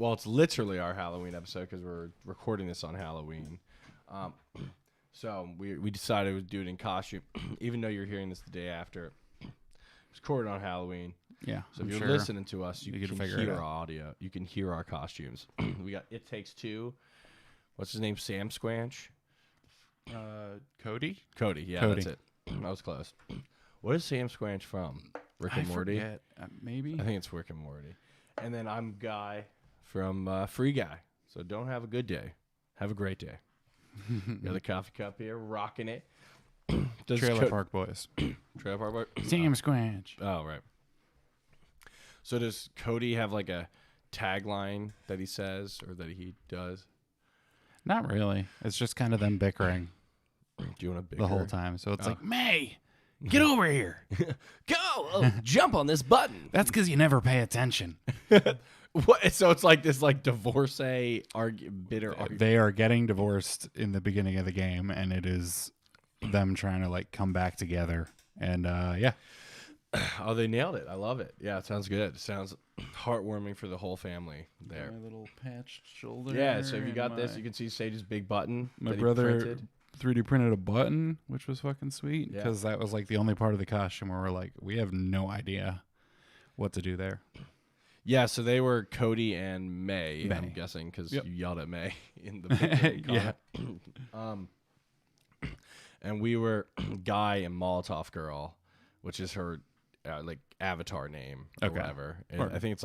Well, it's literally our Halloween episode because we're recording this on Halloween. So we decided to do it in costume, even though you're hearing this the day after. It's recorded on Halloween. Yeah. So if you're listening to us, you can hear our audio. You can hear our costumes. We got It Takes Two. What's his name? Sam Squanch? Cody? Cody, yeah, Cody. that's it. That was close. What is Sam Squanch from? Rick and Morty? Forget. Maybe. I think it's Rick and Morty. And then I'm Guy from Free Guy. So don't have a good day. Have a great day. Got the coffee cup here, rocking it. Trailer Park Boys. Trailer Park Boys? Sam Squanch. Oh, right. So does Cody have like a tagline that he says or that he does? Not really. It's just kind of them bickering Do you want to bicker? the whole time. So it's like, May, get over here. Go! Oh, jump on this button. That's because you never pay attention. What? So it's like this divorcee bitter argument. They are getting divorced in the beginning of the game, and it is them trying to come back together. And yeah. Oh, they nailed it. I love it. Yeah, it sounds good. It sounds heartwarming for the whole family there. My little patched shoulder. Yeah, so if you got this, you can see Sage's big button. My that he brother printed. 3D printed a button, which was fucking sweet, Yeah. because that was the only part of the costume where we're like, we have no idea what to do there. Yeah, so they were Cody and May. I'm guessing because you yelled at May in the Yeah. And we were Guy and Molotov Girl, which is her avatar name or whatever. And I think it's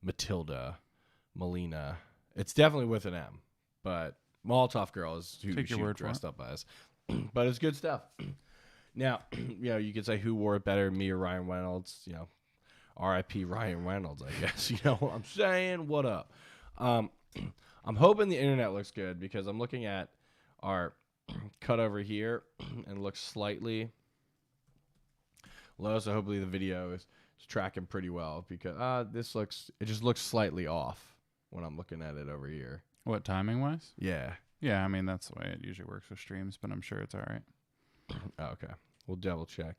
Matilda, Melina. It's definitely with an M, but Molotov Girl is who she dressed up as. But it's good stuff. Now, you could say who wore it better, me or Ryan Reynolds. R.I.P. Ryan Reynolds, I guess. You know what I'm saying? What up? I'm hoping the internet looks good because I'm looking at our cut over here and it looks slightly low. So hopefully the video is tracking pretty well because it just looks slightly off when I'm looking at it over here. What, timing wise? Yeah. Yeah, I mean, that's the way it usually works with streams, but I'm sure it's all right. Oh, okay. We'll double check.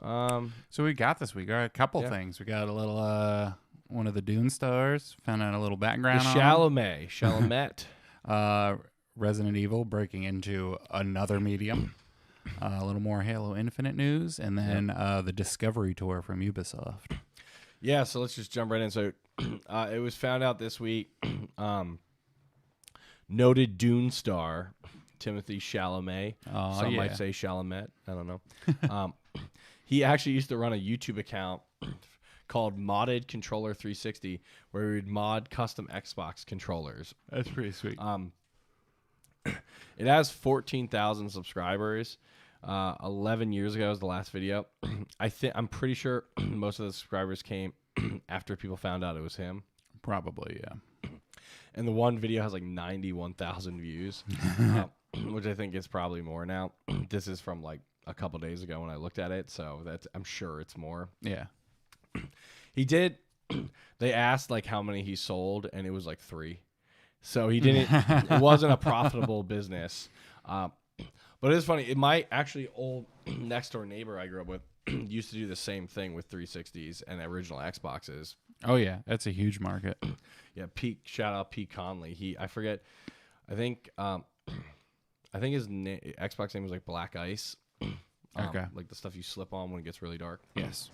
So we got this. We got a couple things. We got a little one of the Dune stars. Found out a little background. Chalamet. Resident Evil breaking into another medium. A little more Halo Infinite news, and then the Discovery Tour from Ubisoft. Yeah, so let's just jump right in. So it was found out this week. Noted Dune star Timothée Chalamet. Some might say Chalamet. I don't know. He actually used to run a YouTube account called Modded Controller 360, where he would mod custom Xbox controllers. That's pretty sweet. It has 14,000 subscribers. 11 years ago was the last video. I'm pretty sure most of the subscribers came after people found out it was him. Probably, yeah. And the one video has 91,000 views, which I think is probably more now. This is from a couple days ago when I looked at it, so I'm sure it's more. Yeah. He did. They asked how many he sold, and it was 3. So he didn't. It wasn't a profitable business. But it's funny. My old next door neighbor I grew up with used to do the same thing with 360s and original Xboxes. Oh yeah, that's a huge market. Yeah, shout out Pete Conley. I forget. I think his Xbox name was Black Ice. Okay. The stuff you slip on when it gets really dark. Yes.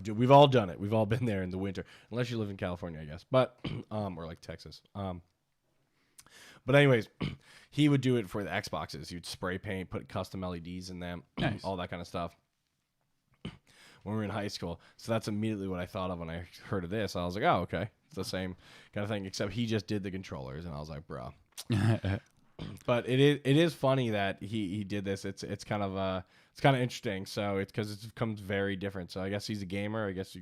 We've all done it. We've all been there in the winter, unless you live in California, I guess. But or Texas. But anyways, he would do it for the Xboxes. He'd spray paint, put custom LEDs in them, nice. All that kind of stuff. When we were in high school, so that's immediately what I thought of when I heard of this. I was like, oh, okay, it's the same kind of thing, except he just did the controllers, and I was like, bro. But it is funny that he did this. It's kind of interesting. So it's because it becomes very different. So I guess he's a gamer. I guess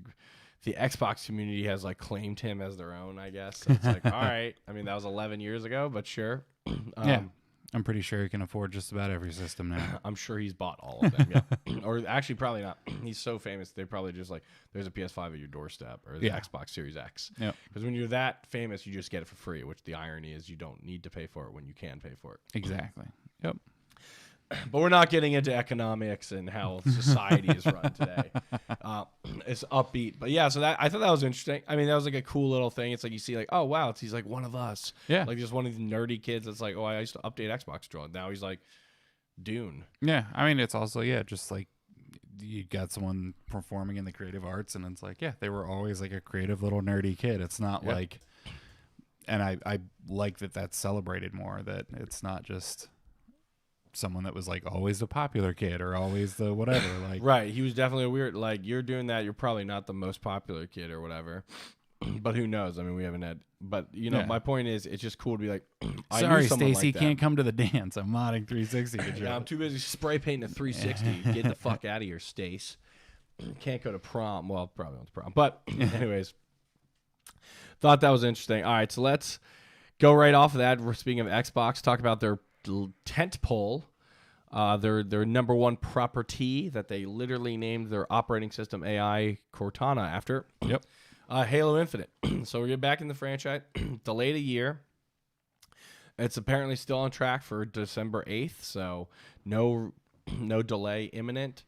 the Xbox community has claimed him as their own. I guess so it's all right. I mean, that was 11 years ago, but sure. Yeah, I'm pretty sure he can afford just about every system now. I'm sure he's bought all of them. Yeah, or actually probably not. He's so famous they probably just there's a PS5 at your doorstep or the Xbox Series X. Yeah, because when you're that famous, you just get it for free. Which the irony is you don't need to pay for it when you can pay for it. Exactly. Yep. But we're not getting into economics and how society is run today. It's upbeat, but yeah. So I thought that was interesting. I mean, that was like a cool little thing. It's like you see, like, oh wow, he's like one of us. Yeah, like just one of the nerdy kids that's like, oh, I used to update Xbox Controller. Now he's like Dune. Yeah, I mean, it's also just like you got someone performing in the creative arts, and it's like, yeah, they were always like a creative little nerdy kid. It's not like, and I like that that's celebrated more. That it's not just someone that was like always the popular kid or always the whatever. Like, right, he was definitely a weird. Like, you're doing that, you're probably not the most popular kid or whatever. But who knows? I mean, we haven't had. But my point is, it's just cool to be like, sorry, Stacy, can't come to the dance. I'm modding 360. Yeah, I'm too busy spray painting a 360. Get the fuck out of here, Stace. Can't go to prom. Well, probably not to prom. But anyways, thought that was interesting. All right, so let's go right off of that. We're speaking of Xbox. Talk about their tent pole. Their number one property that they literally named their operating system AI Cortana after. Yep. Halo Infinite. So we're getting back in the franchise. Delayed a year. It's apparently still on track for December 8th. So no delay imminent.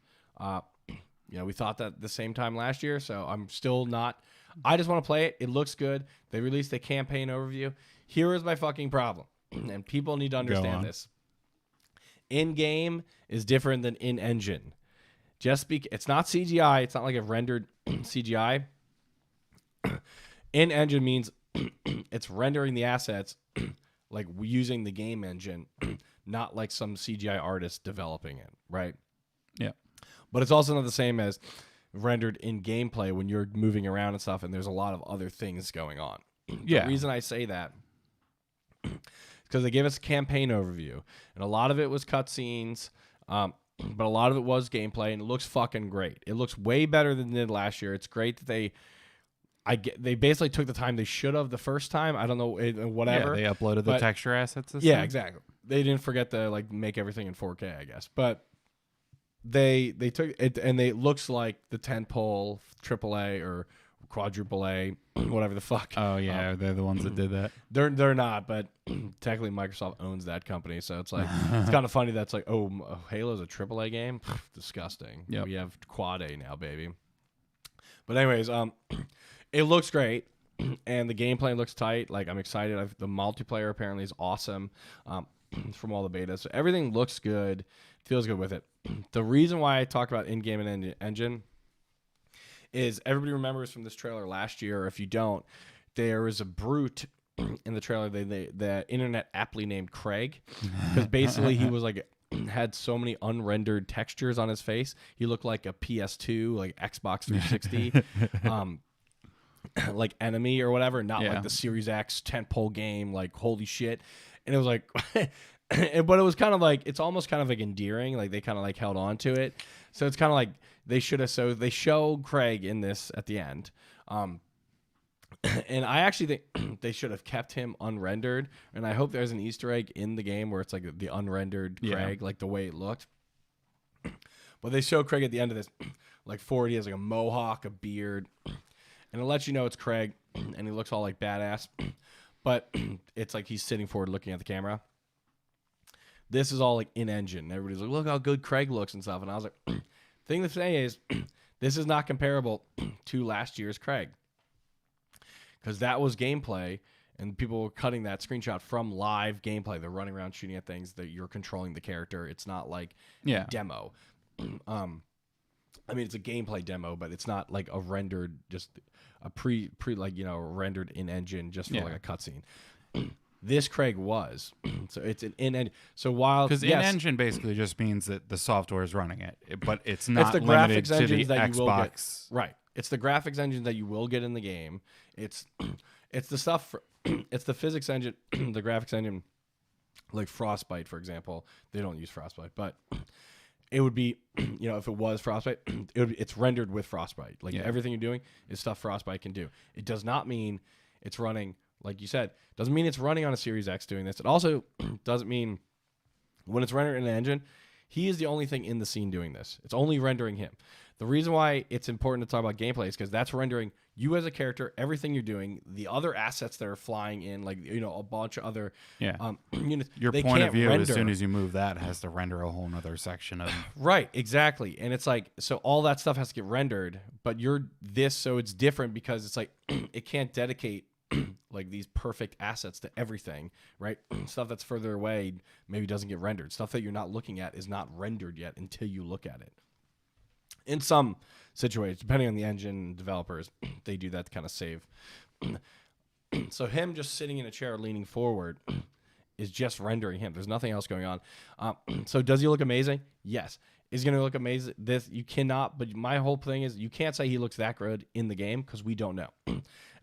We thought that the same time last year. So I'm still not. I just want to play it. It looks good. They released a campaign overview. Here is my fucking problem. And people need to understand this. In-game is different than in-engine. It's not CGI. It's not like a rendered CGI. In-engine means it's rendering the assets like using the game engine, not like some CGI artist developing it, right? Yeah. But it's also not the same as rendered in gameplay when you're moving around and stuff and there's a lot of other things going on. Yeah. The reason I say that is because they gave us a campaign overview, and a lot of it was cutscenes, but a lot of it was gameplay, and it looks fucking great. It looks way better than it did last year. It's great that they basically took the time they should have the first time. I don't know, whatever. Yeah, they uploaded the texture assets. Yeah, exactly. They didn't forget to like make everything in 4K, I guess. But they took it, and it looks like the tentpole AAA or quadruple A, whatever the fuck. Oh yeah, they're the ones that did that. They're not, but technically Microsoft owns that company, so it's like it's kind of funny that's like, oh, Halo's a AAA game. Disgusting. Yep. We have quad A now, baby. But anyways, it looks great, and the gameplay looks tight. Like, I'm excited. The multiplayer apparently is awesome from all the betas. So everything looks good. Feels good with it. The reason why I talk about in-game and engine is everybody remembers from this trailer last year, or if you don't, there was a brute in the trailer the internet aptly named Craig, because basically he was like had so many unrendered textures on his face. He looked like a PS2, like Xbox 360 like enemy or whatever, not like the Series X tentpole game, like holy shit. And it was like but it was kind of like, it's almost kind of like endearing, like they kind of like held on to it. So it's kind of like they show Craig in this at the end. And I actually think they should have kept him unrendered, and I hope there's an Easter egg in the game where it's like the unrendered Craig, like the way it looked. But they show Craig at the end of this, like forward, he has like a mohawk, a beard, and it lets you know it's Craig, and he looks all like badass. But it's like he's sitting forward looking at the camera. This is all like in-engine. Everybody's like, look how good Craig looks and stuff. And I was like, thing to say is, this is not comparable to last year's Craig. Because that was gameplay, and people were cutting that screenshot from live gameplay. They're running around shooting at things that you're controlling the character. It's not like a demo. I mean, it's a gameplay demo, but it's not like a rendered, just a pre like, rendered in-engine just for like a cutscene. This Craig was. So it's an in-engine. So while... Because in-engine basically just means that the software is running it, but it's not the limited graphics to the engines that you will get. Xbox. Right. It's the graphics engine that you will get in the game. It's the stuff... it's the physics engine, the graphics engine, like Frostbite, for example. They don't use Frostbite, but... It would be, if it was Frostbite, it's rendered with Frostbite. Like everything you're doing is stuff Frostbite can do. It does not mean it's running, like you said, doesn't mean it's running on a Series X doing this. It also doesn't mean when it's rendered in an engine, he is the only thing in the scene doing this. It's only rendering him. The reason why it's important to talk about gameplay is because that's rendering you as a character, everything you're doing, the other assets that are flying in, like, you know, a bunch of other units. Your they point can't of view, render. as soon as you move that, has to render a whole nother section of. Right, exactly. And it's like, so all that stuff has to get rendered, but so it's different because it's like, it can't dedicate like these perfect assets to everything, right? Stuff that's further away maybe doesn't get rendered. Stuff that you're not looking at is not rendered yet until you look at it. In some situations, depending on the engine developers, they do that to kind of save. So him just sitting in a chair leaning forward is just rendering him. There's nothing else going on. So does he look amazing? Yes. Is he going to look amazing? This you cannot, but my whole thing is you can't say he looks that good in the game because we don't know.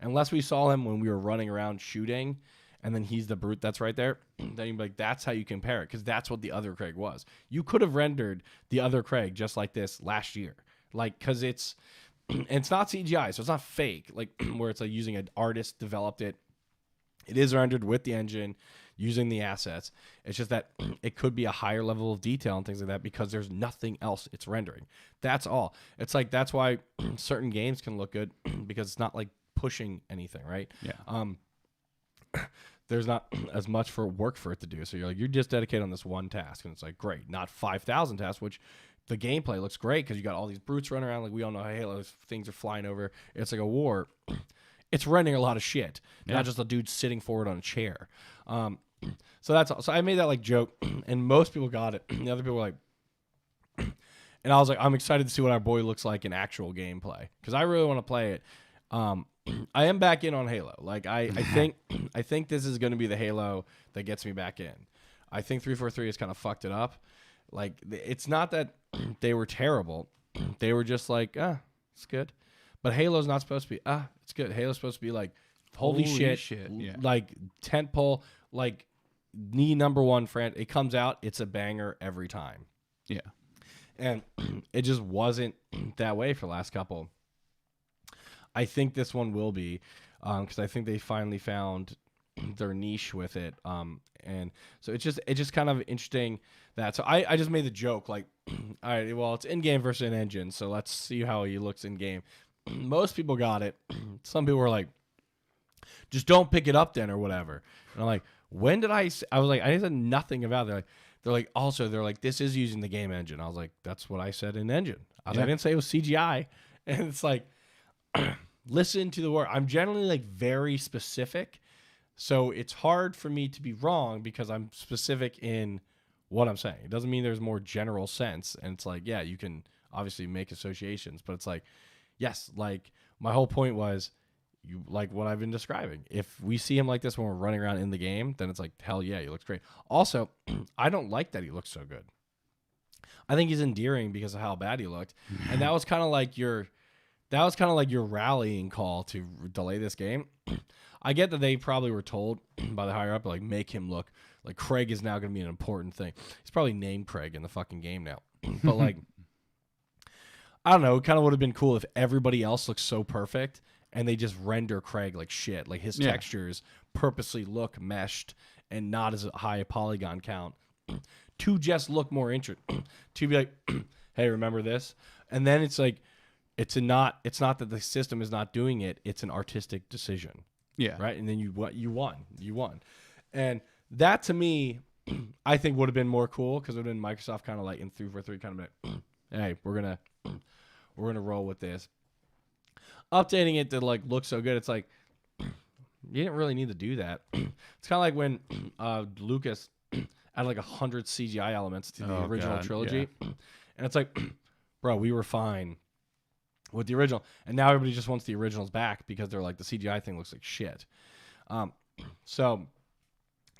Unless we saw him when we were running around shooting and then he's the brute that's right there, then you'd be like, that's how you compare it, because that's what the other Craig was. You could have rendered the other Craig just like this last year. Like, because it's not CGI, so it's not fake, like where it's like using an artist developed it. It is rendered with the engine using the assets. It's just that it could be a higher level of detail and things like that because there's nothing else it's rendering. That's all. It's like, that's why certain games can look good because it's not like pushing anything, right? Yeah. There's not as much for work for it to do. So you're like, you're just dedicated on this one task. And it's like, great, not 5,000 tasks, which the gameplay looks great because you got all these brutes running around. Like, we all know Halo, things are flying over. It's like a war. It's rendering a lot of shit, not just a dude sitting forward on a chair. So that's all. So I made that like joke, and most people got it. The other people were like, and I was like, I'm excited to see what our boy looks like in actual gameplay because I really want to play it. I am back in on Halo. Like I think this is going to be the Halo that gets me back in. I think 343 has kind of fucked it up. Like, it's not that they were terrible. They were just like, it's good. But Halo's not supposed to be, it's good. Halo's supposed to be like, holy shit. Yeah. Like, tentpole, like, number one franchise. It comes out, it's a banger every time. Yeah. And it just wasn't that way for the last couple. I think this one will be, because I think they finally found their niche with it. And so it's just kind of interesting that. So I just made the joke, like, all right, well, it's in-game versus in-engine, so let's see how he looks in-game. Most people got it. Some people were like, just don't pick it up then or whatever. And I'm like, when did I was like, I said nothing about it. They're like, this is using the game engine. I was like, that's what I said in engine. I didn't say it was CGI. And it's like, listen to the word. I'm generally like very specific. So it's hard for me to be wrong because I'm specific in what I'm saying. It doesn't mean there's more general sense. And it's like, yeah, you can obviously make associations, but it's like, yes, like my whole point was you like what I've been describing. If we see him like this when we're running around in the game, then it's like, hell yeah, he looks great. Also, I don't like that he looks so good. I think he's endearing because of how bad he looked. And that was kind of like your rallying call to delay this game. I get that they probably were told by the higher up, like, make him look like Craig is now going to be an important thing. He's probably named Craig in the fucking game now. But like, I don't know. It kind of would have been cool if everybody else looks so perfect and they just render Craig like shit. Like his textures purposely look meshed and not as high a polygon count to just look more interesting. To be like, hey, remember this? And then it's like, it's not that the system is not doing it. It's an artistic decision. Yeah. Right. And then you won. And that to me, I think would have been more cool because it would have been Microsoft kind of like in 343 kind of like, hey, we're gonna roll with this. Updating it to like look so good, it's like you didn't really need to do that. It's kind of like when Lucas added like 100 CGI elements to the original trilogy, and it's like, bro, we were fine with the original, and now everybody just wants the originals back because they're like the CGI thing looks like shit. So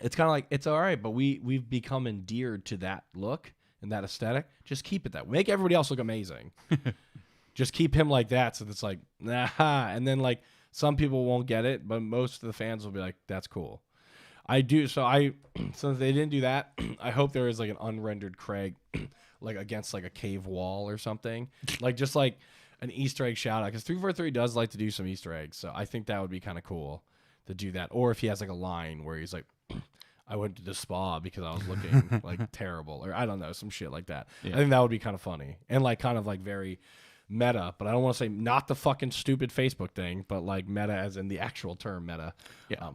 it's kind of like it's all right, but we've become endeared to that look and that aesthetic. Just keep it that way. Make everybody else look amazing. Just keep him like that, so it's like nah. And then like some people won't get it, but most of the fans will be like, that's cool. I do. So since they didn't do that, I hope there is like an unrendered Craig, like against like a cave wall or something, like just like an Easter egg shout out, because 343 does like to do some Easter eggs, so I think that would be kind of cool to do that. Or if he has like a line where he's like, I went to the spa because I was looking like terrible, or I don't know, some shit like that. Yeah. I think that would be kind of funny and like kind of like very meta, but I don't want to say not the fucking stupid Facebook thing, but like meta as in the actual term meta. Yeah.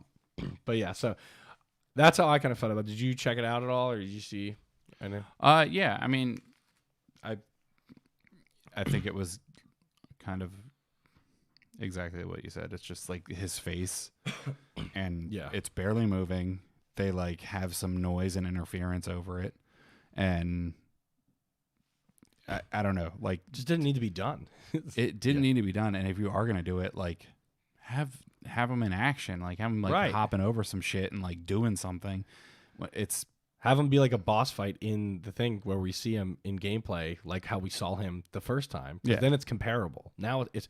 But yeah, so that's how I kind of felt about it. Did you check it out at all, or did you see? I know. Yeah. I mean, I think it was kind of exactly what you said. It's just like his face, and it's barely moving. They like have some noise and interference over it, and I don't know, like just didn't need to be done. It didn't need to be done. And if you are gonna do it, like have him in action, like have him like hopping over some shit and like doing something. It's have him be like a boss fight in the thing where we see him in gameplay, like how we saw him the first time. Yeah. Then it's comparable. Now it's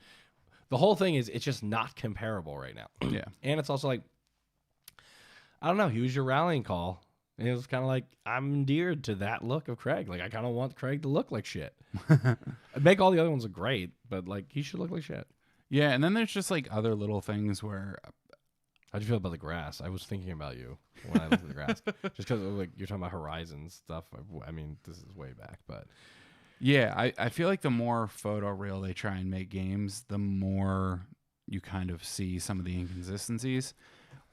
the whole thing is it's just not comparable right now. Yeah. And it's also like, I don't know. He was your rallying call. And it was kind of like, I'm endeared to that look of Craig. Like, I kind of want Craig to look like shit. Make all the other ones look great, but like, he should look like shit. Yeah. And then there's just like other little things where. How'd you feel about the grass? I was thinking about you when I looked at the grass. Just because like you're talking about Horizon stuff. I mean, this is way back, but yeah, I feel like the more photoreal they try and make games, the more you kind of see some of the inconsistencies.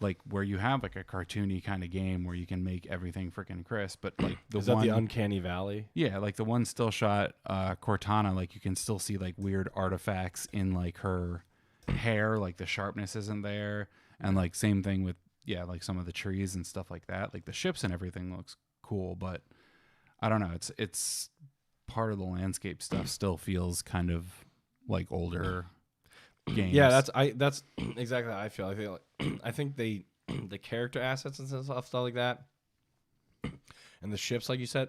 Like where you have like a cartoony kind of game where you can make everything freaking crisp, but like is that the Uncanny Valley? Yeah, like the one still shot Cortana, like you can still see like weird artifacts in like her hair, like the sharpness isn't there. And like same thing with like some of the trees and stuff like that. Like the ships and everything looks cool, but I don't know. It's part of the landscape stuff still feels kind of like older games. Yeah, that's exactly how I feel. I think the character assets and stuff like that, and the ships, like you said,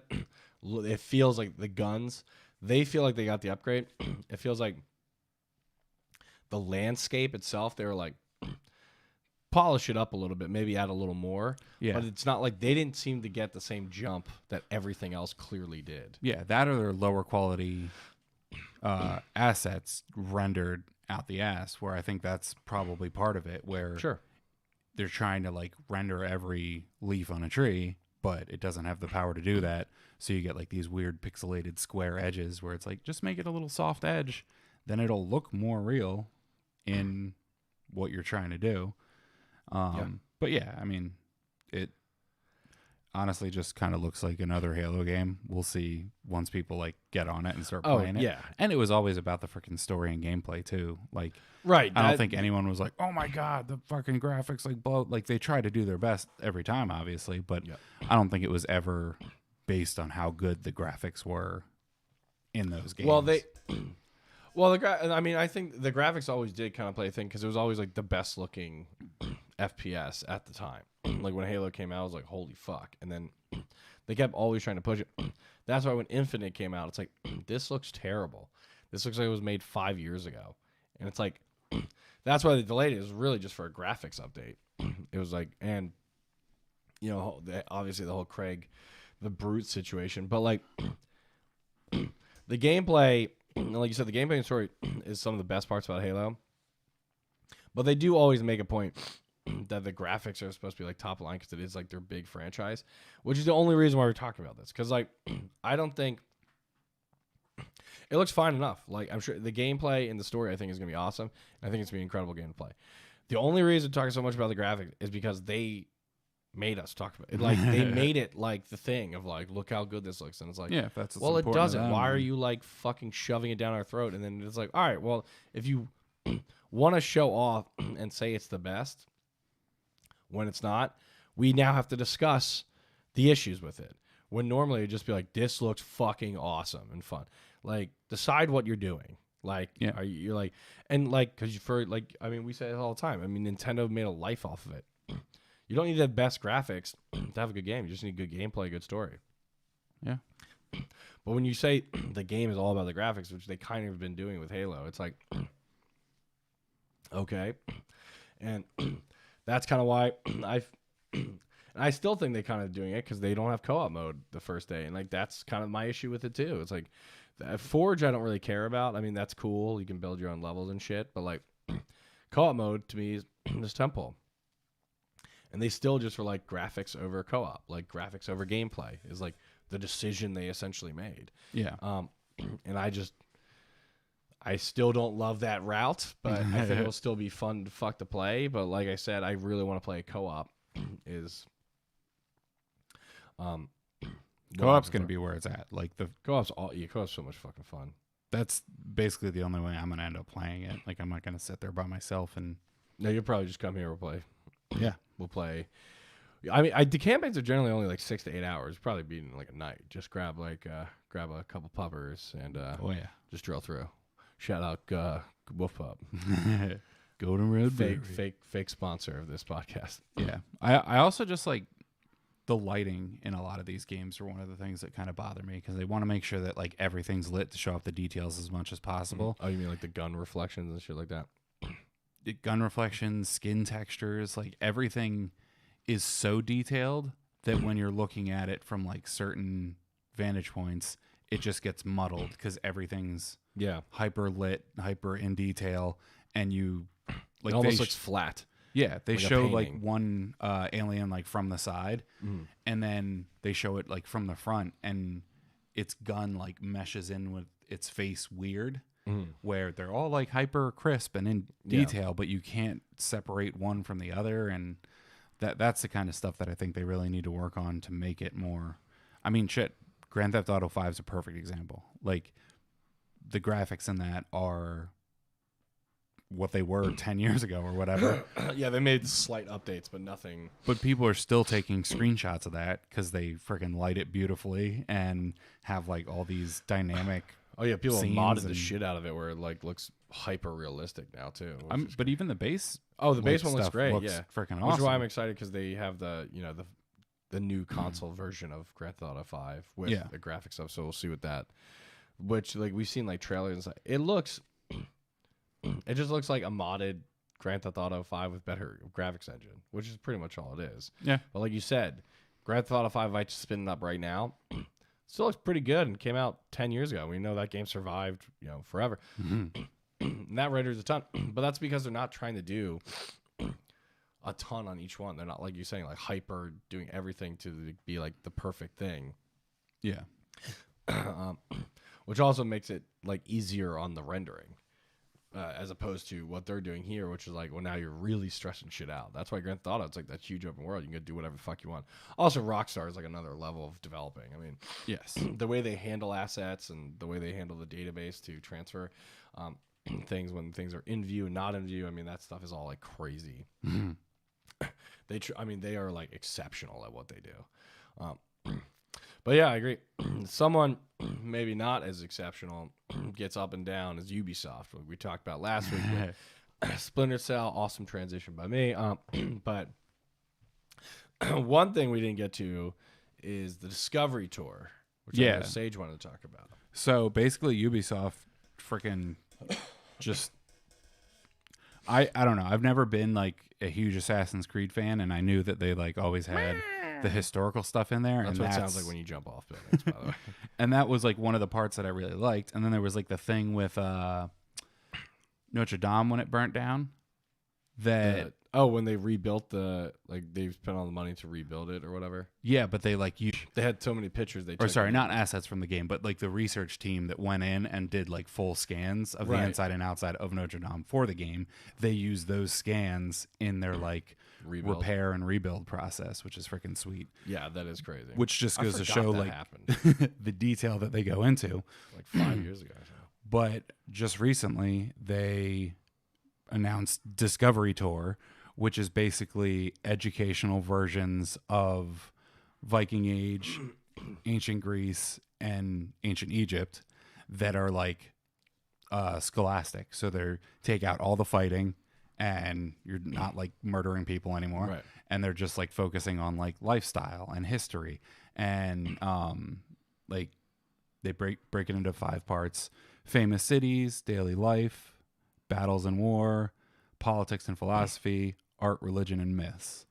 it feels like the guns. They feel like they got the upgrade. It feels like the landscape itself. They were like. Polish it up a little bit, maybe add a little more. Yeah. But it's not like they didn't seem to get the same jump that everything else clearly did. Yeah, that or their lower quality assets rendered out the ass, where I think that's probably part of it, where they're trying to like render every leaf on a tree, but it doesn't have the power to do that. So you get like these weird pixelated square edges where it's like, just make it a little soft edge, then it'll look more real in what you're trying to do. But yeah, I mean, it honestly just kind of looks like another Halo game. We'll see once people like get on it and start playing it. Yeah. And it was always about the freaking story and gameplay too. Like, right. I don't think anyone was like, oh my God, the fucking graphics like blow. Like they try to do their best every time, obviously, but I don't think it was ever based on how good the graphics were in those games. I mean, I think the graphics always did kind of play a thing because it was always like the best looking FPS at the time. Like when Halo came out, I was like, holy fuck. And then they kept always trying to push it. That's why when Infinite came out, it's like, this looks terrible. This looks like it was made 5 years ago. And it's like, that's why they delayed it. It was really just for a graphics update. It was like, and, you know, obviously the whole Craig, the Brute situation. But like, the gameplay, like you said, the gameplay and story is some of the best parts about Halo. But they do always make a point that the graphics are supposed to be like top line because it is like their big franchise, which is the only reason why we're talking about this. Because like, I don't think it looks fine enough. Like I'm sure the gameplay and the story I think is gonna be awesome. And I think it's gonna be incredible game to play. The only reason talking so much about the graphics is because they made us talk about it. Like they made it like the thing of like, look how good this looks. And it's like, yeah, if that's well, it doesn't. Why are you like fucking shoving it down our throat? And then it's like, all right, well, if you want to show off and say it's the best when it's not, we now have to discuss the issues with it. When normally it'd just be like, this looks fucking awesome and fun. Like, decide what you're doing. Like, are you're like, and like, because for like, I mean, we say it all the time. I mean, Nintendo made a life off of it. You don't need the best graphics to have a good game. You just need good gameplay, good story. Yeah. But when you say the game is all about the graphics, which they kind of have been doing with Halo, it's like, okay. And that's kind of why I still think they kind of doing it because they don't have co-op mode the first day. And like, that's kind of my issue with it too. It's like Forge, I don't really care about. I mean, that's cool. You can build your own levels and shit. But like co-op mode to me is Temple. And they still just were like graphics over co-op, like graphics over gameplay is like the decision they essentially made. Yeah. And I still don't love that route, but I think it'll still be fun to play. But like I said, I really want to play co-op. Co-op's going to be where it's at. Like the co-op's so much fucking fun. That's basically the only way I'm going to end up playing it. Like, I'm not going to sit there by myself and... No, you'll probably just come here and play. Yeah. We'll play. I mean, the campaigns are generally only like 6 to 8 hours. Probably be in like a night. Just grab a couple puppers and just drill through. Shout out Wolf Pub. Golden Red fake sponsor of this podcast. Yeah. I also just like the lighting in a lot of these games are one of the things that kind of bother me because they want to make sure that like everything's lit to show off the details as much as possible. Oh, you mean like the gun reflections and shit like that? The gun reflections, skin textures, like everything is so detailed that when you're looking at it from like certain vantage points, it just gets muddled because everything's hyper lit, hyper in detail, and you like it almost looks flat. Yeah, they like show like one alien like from the side, and then they show it like from the front, and its gun like meshes in with its face weird, where they're all like hyper crisp and in detail, but you can't separate one from the other, and that's the kind of stuff that I think they really need to work on to make it more. I mean, shit, Grand Theft Auto 5 is a perfect example. Like, the graphics in that are what they were 10 years ago or whatever. Yeah, they made slight updates, but nothing. But people are still taking screenshots of that because they freaking light it beautifully and have like all these dynamic. Oh yeah, people have modded the shit out of it where it like looks hyper realistic now too. But even the base. Oh, the base one looks great. Looks freaking awesome. Which is why I'm excited because they have the new console version of Grand Theft Auto 5 with the graphics stuff. So we'll see what that. Which like we've seen like trailers and stuff. It looks. It just looks like a modded Grand Theft Auto 5 with better graphics engine, which is pretty much all it is. Yeah. But like you said, Grand Theft Auto 5, if I just spin it up right now, still looks pretty good and came out 10 years ago. We know that game survived, forever. And that renders a ton. But that's because they're not trying to do a ton on each one. They're not, like you're saying, like hyper doing everything to be like the perfect thing. Yeah. Which also makes it like easier on the rendering. As opposed to what they're doing here, which is like, well, now you're really stressing shit out. That's why Grand Theft Auto, it's like that huge open world. You can go do whatever the fuck you want. Also, Rockstar is like another level of developing. I mean, yes, the way they handle assets and the way they handle the database to transfer things when things are in view and not in view. I mean, that stuff is all like crazy. They are like exceptional at what they do. But yeah, I agree. Someone maybe not as exceptional gets up and down as Ubisoft, like we talked about last week. Splinter Cell, awesome transition by me. But one thing we didn't get to is the Discovery Tour, which I know Sage wanted to talk about. So basically, Ubisoft freaking just. I don't know. I've never been like a huge Assassin's Creed fan, and I knew that they like always had the historical stuff in there. That's what it sounds like when you jump off buildings, by the way. And that was like one of the parts that I really liked. And then there was like the thing with Notre Dame when it burnt down. When they rebuilt they spent all the money to rebuild it or whatever. Yeah, but they they had so many pictures not assets from the game, but like the research team that went in and did like full scans of the inside and outside of Notre Dame for the game. They used those scans in their like repair and rebuild process, which is freaking sweet. Yeah, that is crazy. Which just goes to show like the detail that they go into. Like 5 years ago. But just recently they announced Discovery Tour, which is basically educational versions of Viking Age, ancient Greece, and ancient Egypt that are like scholastic. So they take out all the fighting and you're not like murdering people anymore. Right. And they're just like focusing on like lifestyle and history. And like they break it into 5 parts: famous cities, daily life, battles and war, politics and philosophy, art, religion, and myths.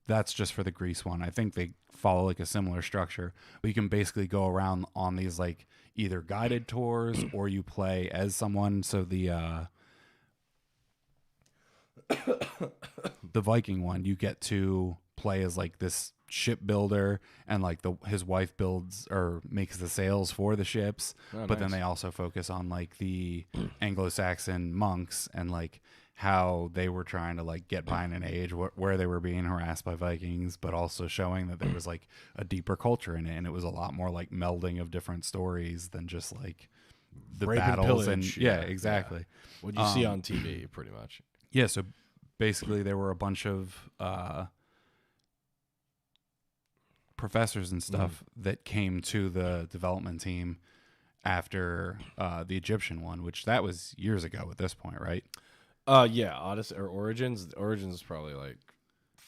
That's just for the Greece one. I think they follow like a similar structure. But you can basically go around on these like either guided tours or you play as someone. So the Viking one, you get to play as like this shipbuilder, and like his wife builds or makes the sails for the ships. But then they also focus on like the Anglo-Saxon monks and like how they were trying to like get by in an age where they were being harassed by Vikings, but also showing that there was like a deeper culture in it, and it was a lot more like melding of different stories than just like the Rape battles and and exactly. Yeah. What you see on TV, pretty much. Yeah, so basically there were a bunch of professors and stuff that came to the development team after the Egyptian one, which that was years ago at this point, right? Yeah, Odyssey or Origins. Origins is probably like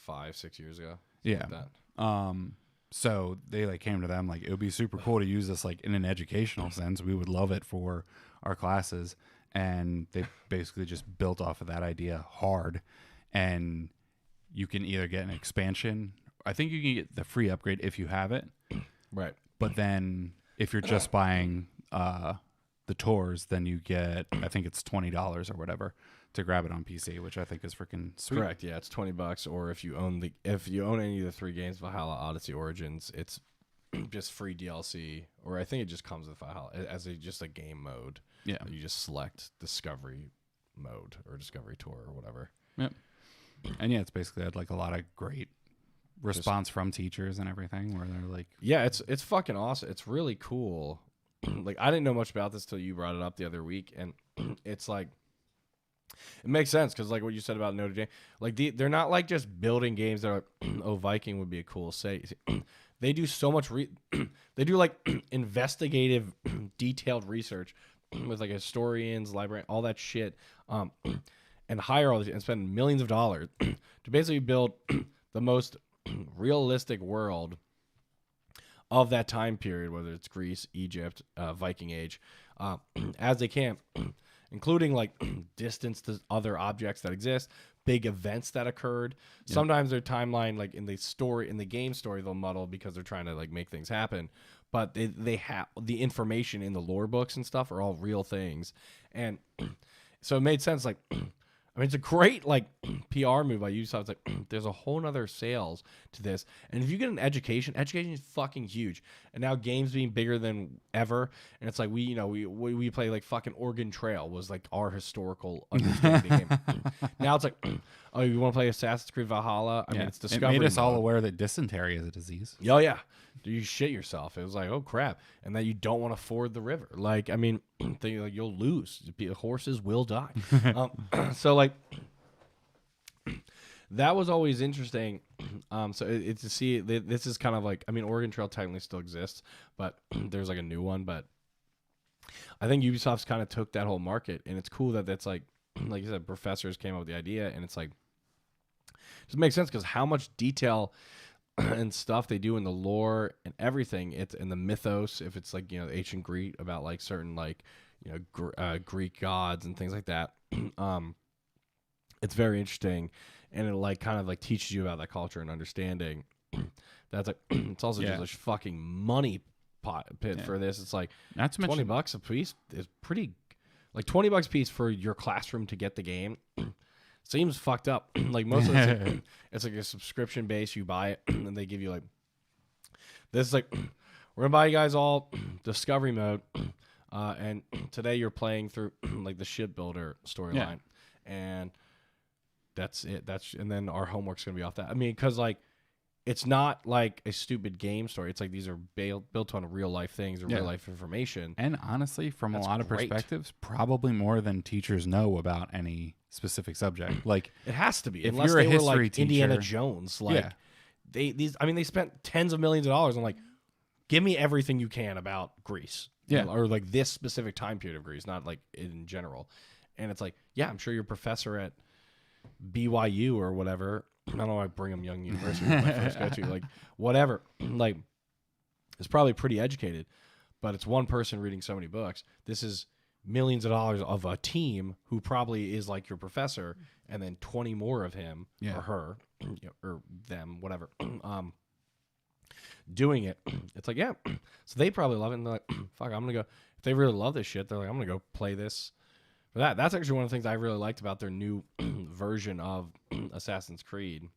5-6 years ago. Yeah. Like that. So they like came to them like, it would be super cool to use this like in an educational sense. We would love it for our classes. And they basically just built off of that idea hard. And you can either get an expansion. I think you can get the free upgrade if you have it. Right. But then if you're just buying the tours, then you get, I think it's $20 or whatever to grab it on PC, which I think is freaking sweet. Correct. Yeah, it's $20, or if you own any of the 3 games, Valhalla, Odyssey, Origins, it's just free DLC, or I think it just comes with Valhalla as just a game mode. Yeah, you just select Discovery mode or Discovery Tour or whatever. Yep. And yeah, it's basically had like a lot of great response from teachers and everything, where they're like, yeah, it's fucking awesome. It's really cool. Like, I didn't know much about this till you brought it up the other week, and it's like, it makes sense because like what you said about Notre Dame, like they're not like just building games that are oh, Viking would be a cool say. They do so much they do like investigative detailed research with like historians, librarians, all that shit, and hire all these and spend millions of dollars to basically build the most realistic world of that time period, whether it's Greece, Egypt, Viking Age, as they can, including like distance to other objects that exist, big events that occurred. Yep. Sometimes their timeline, like in the game story, they'll muddle because they're trying to like make things happen. But they have the information in the lore books and stuff are all real things, and so it made sense. Like, I mean, it's a great like PR move by Ubisoft. It's like there's a whole nother sales to this, and if you get an education is fucking huge. And now games being bigger than ever, and it's like we play like fucking Oregon Trail was like our historical understanding game. Now it's like, oh, you want to play Assassin's Creed Valhalla? I mean, it's Discovery. It made us all aware that dysentery is a disease. Oh yeah. Do you shit yourself? It was like, oh crap, and that you don't want to ford the river. Like, I mean, like you'll lose. Horses will die. So like, that was always interesting. So it's to see this is kind of like, I mean, Oregon Trail technically still exists, but there's like a new one. But I think Ubisoft's kind of took that whole market, and it's cool that that's like you said, professors came up with the idea, and it's like, it just makes sense because how much detail and stuff they do in the lore and everything, it's in the mythos, if it's like ancient Greek, about like certain like Greek gods and things like that. It's very interesting, and it like kind of like teaches you about that culture and understanding. That's like it's also just a fucking money pit for this. It's like not to mention $20 a piece is pretty, like $20 a piece for your classroom to get the game. Seems fucked up. Like most of it's like a subscription base. You buy it, and they give you like this. Is like, we're gonna buy you guys all Discovery mode, and today you're playing through like the shipbuilder storyline, and that's it. And then our homework's gonna be off that. I mean, because like it's not like a stupid game story. It's like these are built on real life things or real life information. And honestly, from a lot of perspectives, probably more than teachers know about any specific subject. Like, it has to be. If unless you're a they history were like teacher, Indiana Jones, like they spent tens of millions of dollars on like, give me everything you can about Greece, or like this specific time period of Greece, not like in general. And it's like, yeah, I'm sure your professor at BYU or whatever, I don't know why Brigham Young University was my first go to, like whatever, like is probably pretty educated, but it's one person reading so many books. This is millions of dollars of a team who probably is like your professor, and then 20 more of him or her or them, whatever, doing it. It's like, yeah, so they probably love it, and they're like, fuck, I'm gonna go. If they really love this shit, they're like, I'm gonna go play this. For that, that's actually one of the things I really liked about their new version of Assassin's Creed.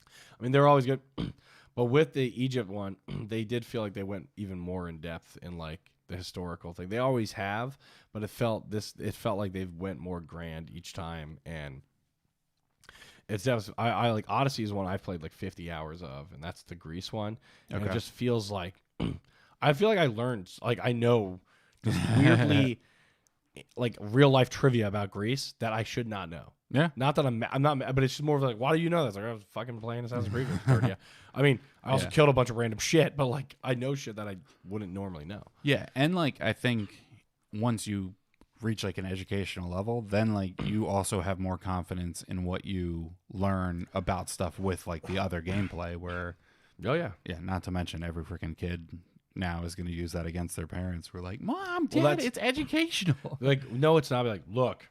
I mean, they're always good, But with the Egypt one, they did feel like they went even more in depth in like the historical thing. They always have, but it felt like they went more grand each time. And it's definitely, I like Odyssey is one I've played like 50 hours of, and that's the Greece one. And it just feels like I feel like I learned, like I know just weirdly like real life trivia about Greece that I should not know. Yeah. Not that I'm not, but it's just more of like, why do you know that? It's like, I was fucking playing Assassin's Creed for 30 years. I mean, I also killed a bunch of random shit, but like, I know shit that I wouldn't normally know. Yeah. And like, I think once you reach like an educational level, then like you also have more confidence in what you learn about stuff with like the other gameplay where, yeah, not to mention every freaking kid now is going to use that against their parents. We're like, Mom, Dad, it's educational. Like, no, it's not. Be like, look,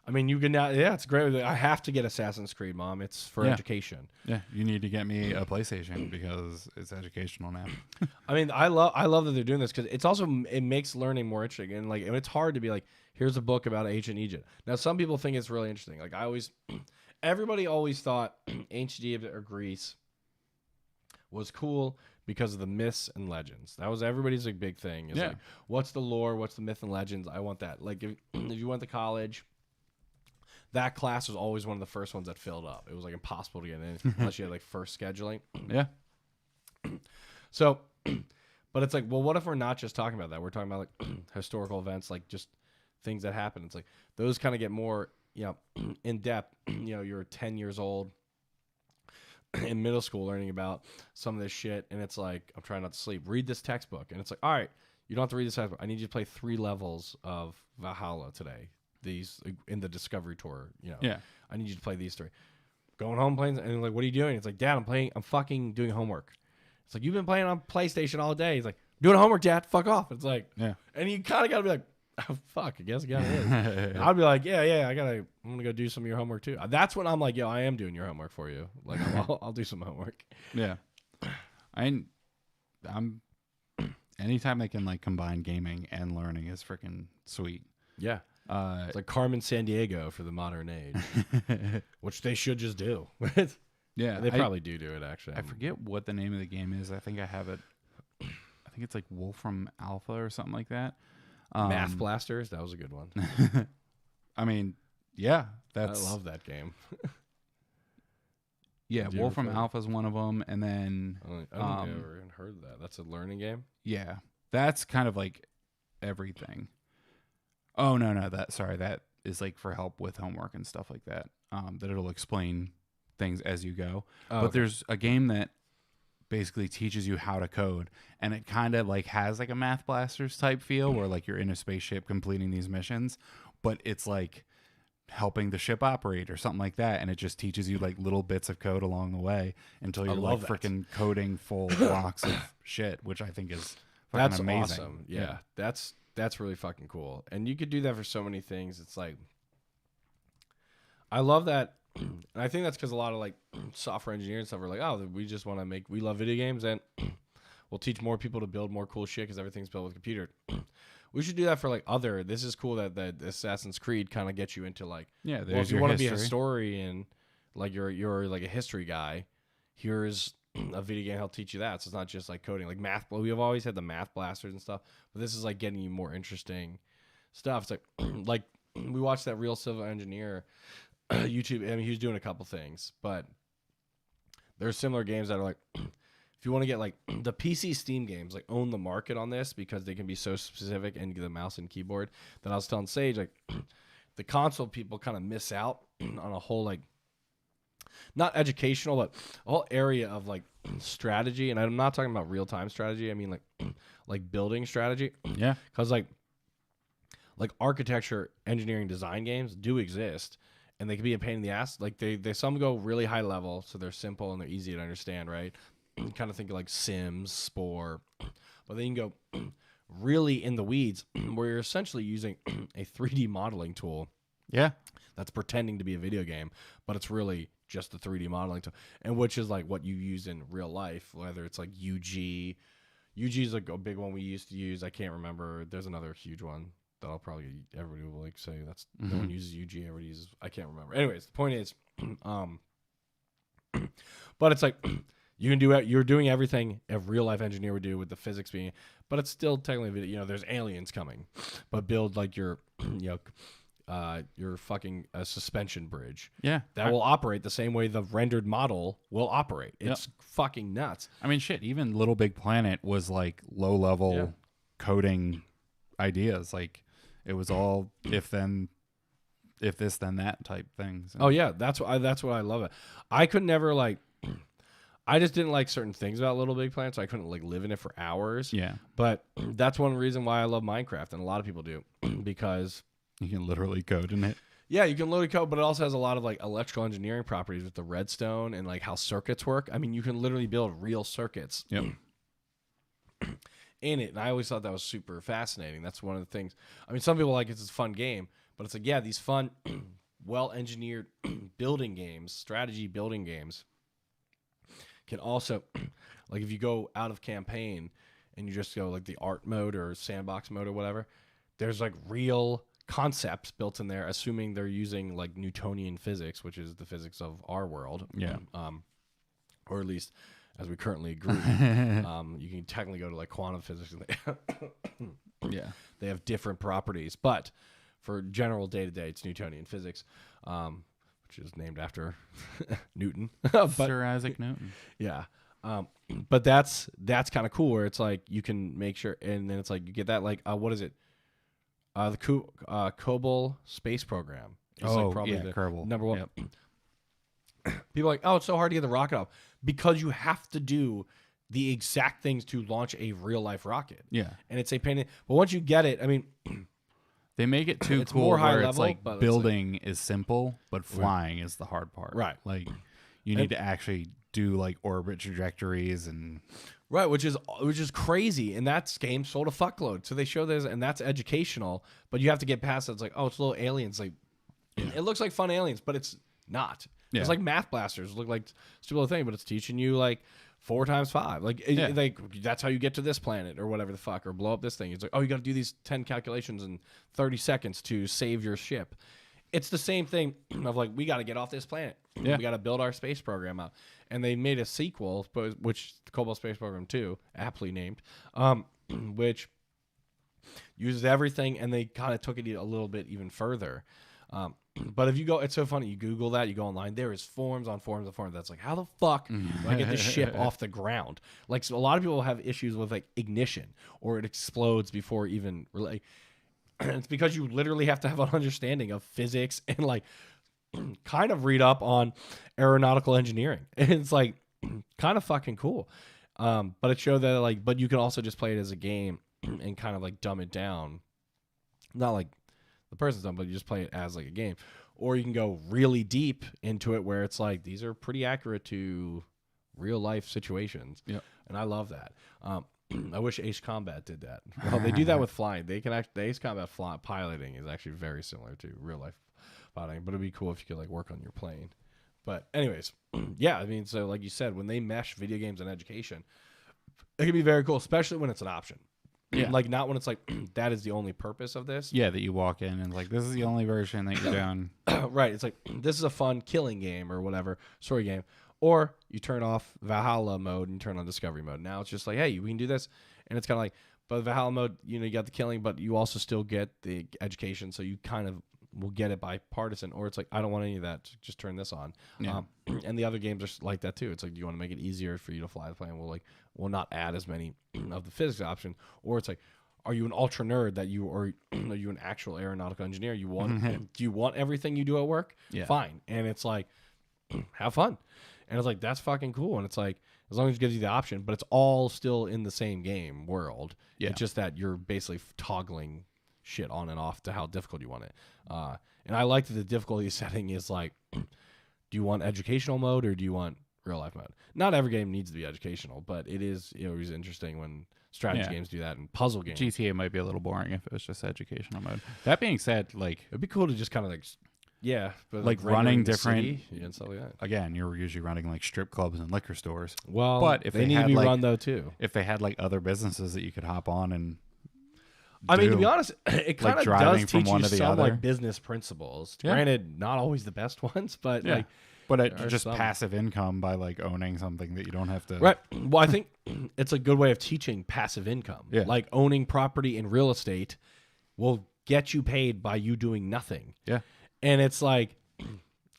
I mean, you can now. Yeah, it's great. I have to get Assassin's Creed, Mom. It's for education. Yeah, you need to get me a PlayStation because it's educational now. I mean, I love that they're doing this because it's also it makes learning more interesting, and like, and it's hard to be like, here's a book about ancient Egypt. Now, some people think it's really interesting. Like, everybody always thought ancient Egypt or Greece was cool because of the myths and legends. That was everybody's like big thing. Is like, what's the lore? What's the myth and legends? I want that. Like, if you went to college, that class was always one of the first ones that filled up. It was like impossible to get in unless you had like first scheduling. Yeah. So, but it's like, well, what if we're not just talking about that? We're talking about like historical events, like just things that happen. It's like those kind of get more, in depth. You're 10 years old in middle school learning about some of this shit, and it's like, I'm trying not to sleep. Read this textbook, and it's like, all right, you don't have to read this textbook. I need you to play 3 levels of Valhalla today. These in the Discovery Tour, I need you to play these 3. Going home playing, and like, what are you doing? It's like, Dad, I'm fucking doing homework. It's like, you've been playing on PlayStation all day. He's like, doing homework, Dad. Fuck off. It's like, and you kind of got to be like, oh, fuck, I guess I got it. I'd be like, I'm gonna go do some of your homework too. That's when I'm like, yo, I am doing your homework for you. Like, I'll do some homework. Yeah, I'm. Anytime they can like combine gaming and learning is freaking sweet. Yeah. It's like Carmen Sandiego for the modern age, which they should just do. Yeah, they probably do it actually. I forget what the name of the game is. I think I have it. I think it's like Wolfram Alpha or something like that. Math Blasters, that was a good one. I mean, yeah, I love that game. Yeah, Wolfram Alpha is one of them, and then I don't think I ever even heard of that. That's a learning game. Yeah, that's kind of like everything. Oh no, that is like for help with homework and stuff like that. That it'll explain things as you go. But there's a game that basically teaches you how to code, and it kind of like has like a Math Blasters type feel where like you're in a spaceship completing these missions, but it's like helping the ship operate or something like that, and it just teaches you like little bits of code along the way until you're like freaking coding full blocks of shit, which I think is fucking amazing. Awesome. Yeah, that's really fucking cool. And you could do that for so many things. It's like, I love that. And I think that's because a lot of like software engineering stuff are like, oh, we just want to we love video games and we'll teach more people to build more cool shit because everything's built with a computer. We should do that for like this is cool that Assassin's Creed kind of gets you into like, well, if you want to be a historian, like you're like a history guy, here's a video game help teach you that. So it's not just like coding, like math. We have always had the Math Blasters and stuff, but this is like getting you more interesting stuff. It's like like we watched that Real Civil Engineer YouTube. I mean, he was doing a couple things, but there's similar games that are like, if you want to get like the PC Steam games, like own the market on this because they can be so specific and the mouse and keyboard. That I was telling Sage, like the console people kind of miss out on a whole like, not educational, but a whole area of like strategy. And I'm not talking about real time strategy. I mean like building strategy. Yeah. Because like architecture, engineering, design games do exist, and they can be a pain in the ass. Like they some go really high level, so they're simple and they're easy to understand, right? You kind of think of like Sims, Spore, but then you can go really in the weeds where you're essentially using a 3D modeling tool. Yeah. That's pretending to be a video game, but it's really just a 3D modeling tool, and which is like what you use in real life, whether it's like UG. UG is like a big one we used to use. I can't remember. There's another huge one that everybody will like say that's no one uses UG. Everybody uses, I can't remember. Anyways, the point is, but it's like You can do it. You're doing everything a real life engineer would do with the physics being, but it's still technically, you know, there's aliens coming, but build like your, you know, your fucking suspension bridge. Yeah. That will operate the same way the rendered model will operate. It's fucking nuts. I mean, shit, even Little Big Planet was like low level coding ideas. Like it was all if this, then that type things. Oh yeah. That's what I love it. I could never like, I just didn't like certain things about Little Big Planet, so I couldn't like live in it for hours. Yeah. But that's one reason why I love Minecraft, and a lot of people do, because you can literally code in it. Yeah, you can load code, but it also has a lot of like electrical engineering properties with the redstone and like how circuits work. I mean, you can literally build real circuits in it. And I always thought that was super fascinating. That's one of the things. I mean, some people like it's a fun game, but it's like, yeah, these fun, well-engineered building games, strategy building games can also, like if you go out of campaign and you just go like the art mode or sandbox mode or whatever, there's like real concepts built in there, assuming they're using like Newtonian physics, which is the physics of our world. Yeah. Or at least as we currently agree. You can technically go to like quantum physics. And they have different properties, but for general day-to-day, it's Newtonian physics. Which is named after Newton. Sir Isaac Newton. Yeah. But that's kind of cool where it's like you can make sure, and then it's like you get that like, what is it? The Kobold space program. Is like probably the Kerbal. number one. Yep. People are like, oh, it's so hard to get the rocket off because you have to do the exact things to launch a real life rocket. Yeah. And it's a pain. But once you get it, I mean, they make it too it's cool more high where level, it's like but building is simple, but flying is the hard part. Right. Like you need to actually do like orbit trajectories and right, which is crazy, and that's game sold a fuckload. So they show this, and that's educational, but you have to get past it. It's like, oh, it's little aliens. Like it looks like fun aliens, but it's not. Yeah. It's like math blasters look like stupid little thing, but it's teaching you like 4 times 5. Like that's how you get to this planet or whatever the fuck, or blow up this thing. It's like, oh, you got to do these 10 calculations in 30 seconds to save your ship. It's the same thing of like, we got to get off this planet. Yeah. We got to build our space program up. And they made a sequel, which the Cobalt Space Program 2, aptly named, which uses everything, and they kind of took it a little bit even further. But if you go, it's so funny. You Google that, you go online, there is forums on forums on forums. That's like, how the fuck do I get this ship off the ground? Like, so a lot of people have issues with like ignition, or it explodes before even really. It's because you literally have to have an understanding of physics and like kind of read up on aeronautical engineering. And it's like kind of fucking cool. But it showed that like, but you can also just play it as a game and kind of like dumb it down. Not like the person's done, but you just play it as like a game. Or you can go really deep into it where it's like, these are pretty accurate to real life situations. Yeah. And I love that. I wish Ace Combat did that. Well, they do that with flying. They can actually, the Ace Combat piloting is actually very similar to real life piloting, but it'd be cool if you could like work on your plane. But anyways, yeah, I mean, so like you said, when they mesh video games and education, it can be very cool, especially when it's an option. Yeah. Like not when it's like, that is the only purpose of this. Yeah, that you walk in and like, this is the only version that you're doing. Right. It's like, this is a fun killing game or whatever, story game. Or you turn off Valhalla mode and turn on Discovery mode. Now it's just like, hey, we can do this. And it's kind of like, but Valhalla mode, you know, you got the killing, but you also still get the education. So you kind of will get it by partisan. Or it's like, I don't want any of that. Just turn this on. Yeah. And the other games are like that too. It's like, do you want to make it easier for you to fly the plane? We'll not add as many of the physics options. Or it's like, are you an ultra nerd that you, or are you an actual aeronautical engineer? You want, do you want everything you do at work? Yeah. Fine. And it's like, have fun. And it's like, that's fucking cool. And it's like, as long as it gives you the option, but it's all still in the same game world. Yeah. It's just that you're basically toggling shit on and off to how difficult you want it. And I like that the difficulty setting is like, do you want educational mode or do you want real life mode? Not every game needs to be educational, but it is, you know, always interesting when strategy games do that and puzzle games. GTA might be a little boring if it was just educational mode. That being said, like, it'd be cool to just kind of like, yeah, but like running different and stuff like that. Again, you're usually running like strip clubs and liquor stores. Well, but if they need to be run though too. If they had like other businesses that you could hop on and I mean, to be honest, it kind of does teach you some like business principles. Yeah. Granted, not always the best ones, but like, But just passive income by like owning something that you don't have to. Right. Well, I think it's a good way of teaching passive income. Yeah. Like owning property in real estate will get you paid by you doing nothing. Yeah. And it's like,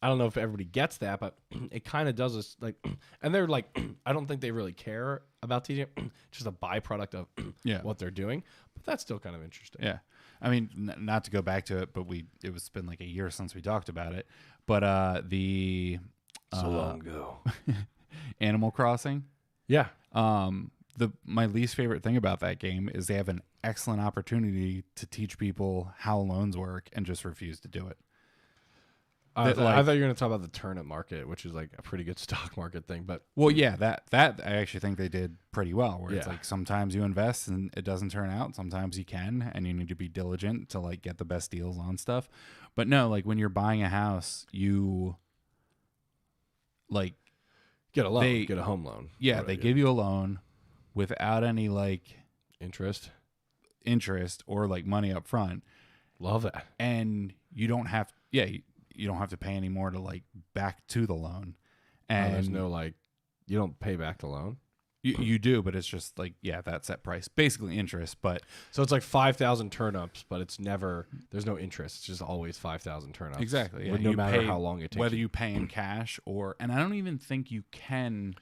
I don't know if everybody gets that, but it kind of does this like, and they're like, I don't think they really care about teaching. Just a byproduct of what they're doing. But that's still kind of interesting. Yeah. I mean, not to go back to it, but it's been like a year since we talked about it. But So long ago. Animal Crossing. Yeah. My least favorite thing about that game is they have an excellent opportunity to teach people how loans work and just refuse to do it. I thought you were going to talk about the turnip market, which is like a pretty good stock market thing. But well, yeah, that I actually think they did pretty well. Where it's like sometimes you invest and it doesn't turn out. Sometimes you can, and you need to be diligent to like get the best deals on stuff. But no, like when you're buying a house, you like get a loan, get a home loan. Yeah, they give you a loan without any like interest or like money up front. Love that. And you don't have you don't have to pay any more to like back to the loan. And there's no like, you don't pay back the loan. You do, but it's just like, that set price, basically interest. But so it's like 5,000 turnips, but it's never, there's no interest. It's just always 5,000 turnips. Exactly. Yeah. No matter how long it takes. Whether you pay in cash and I don't even think you can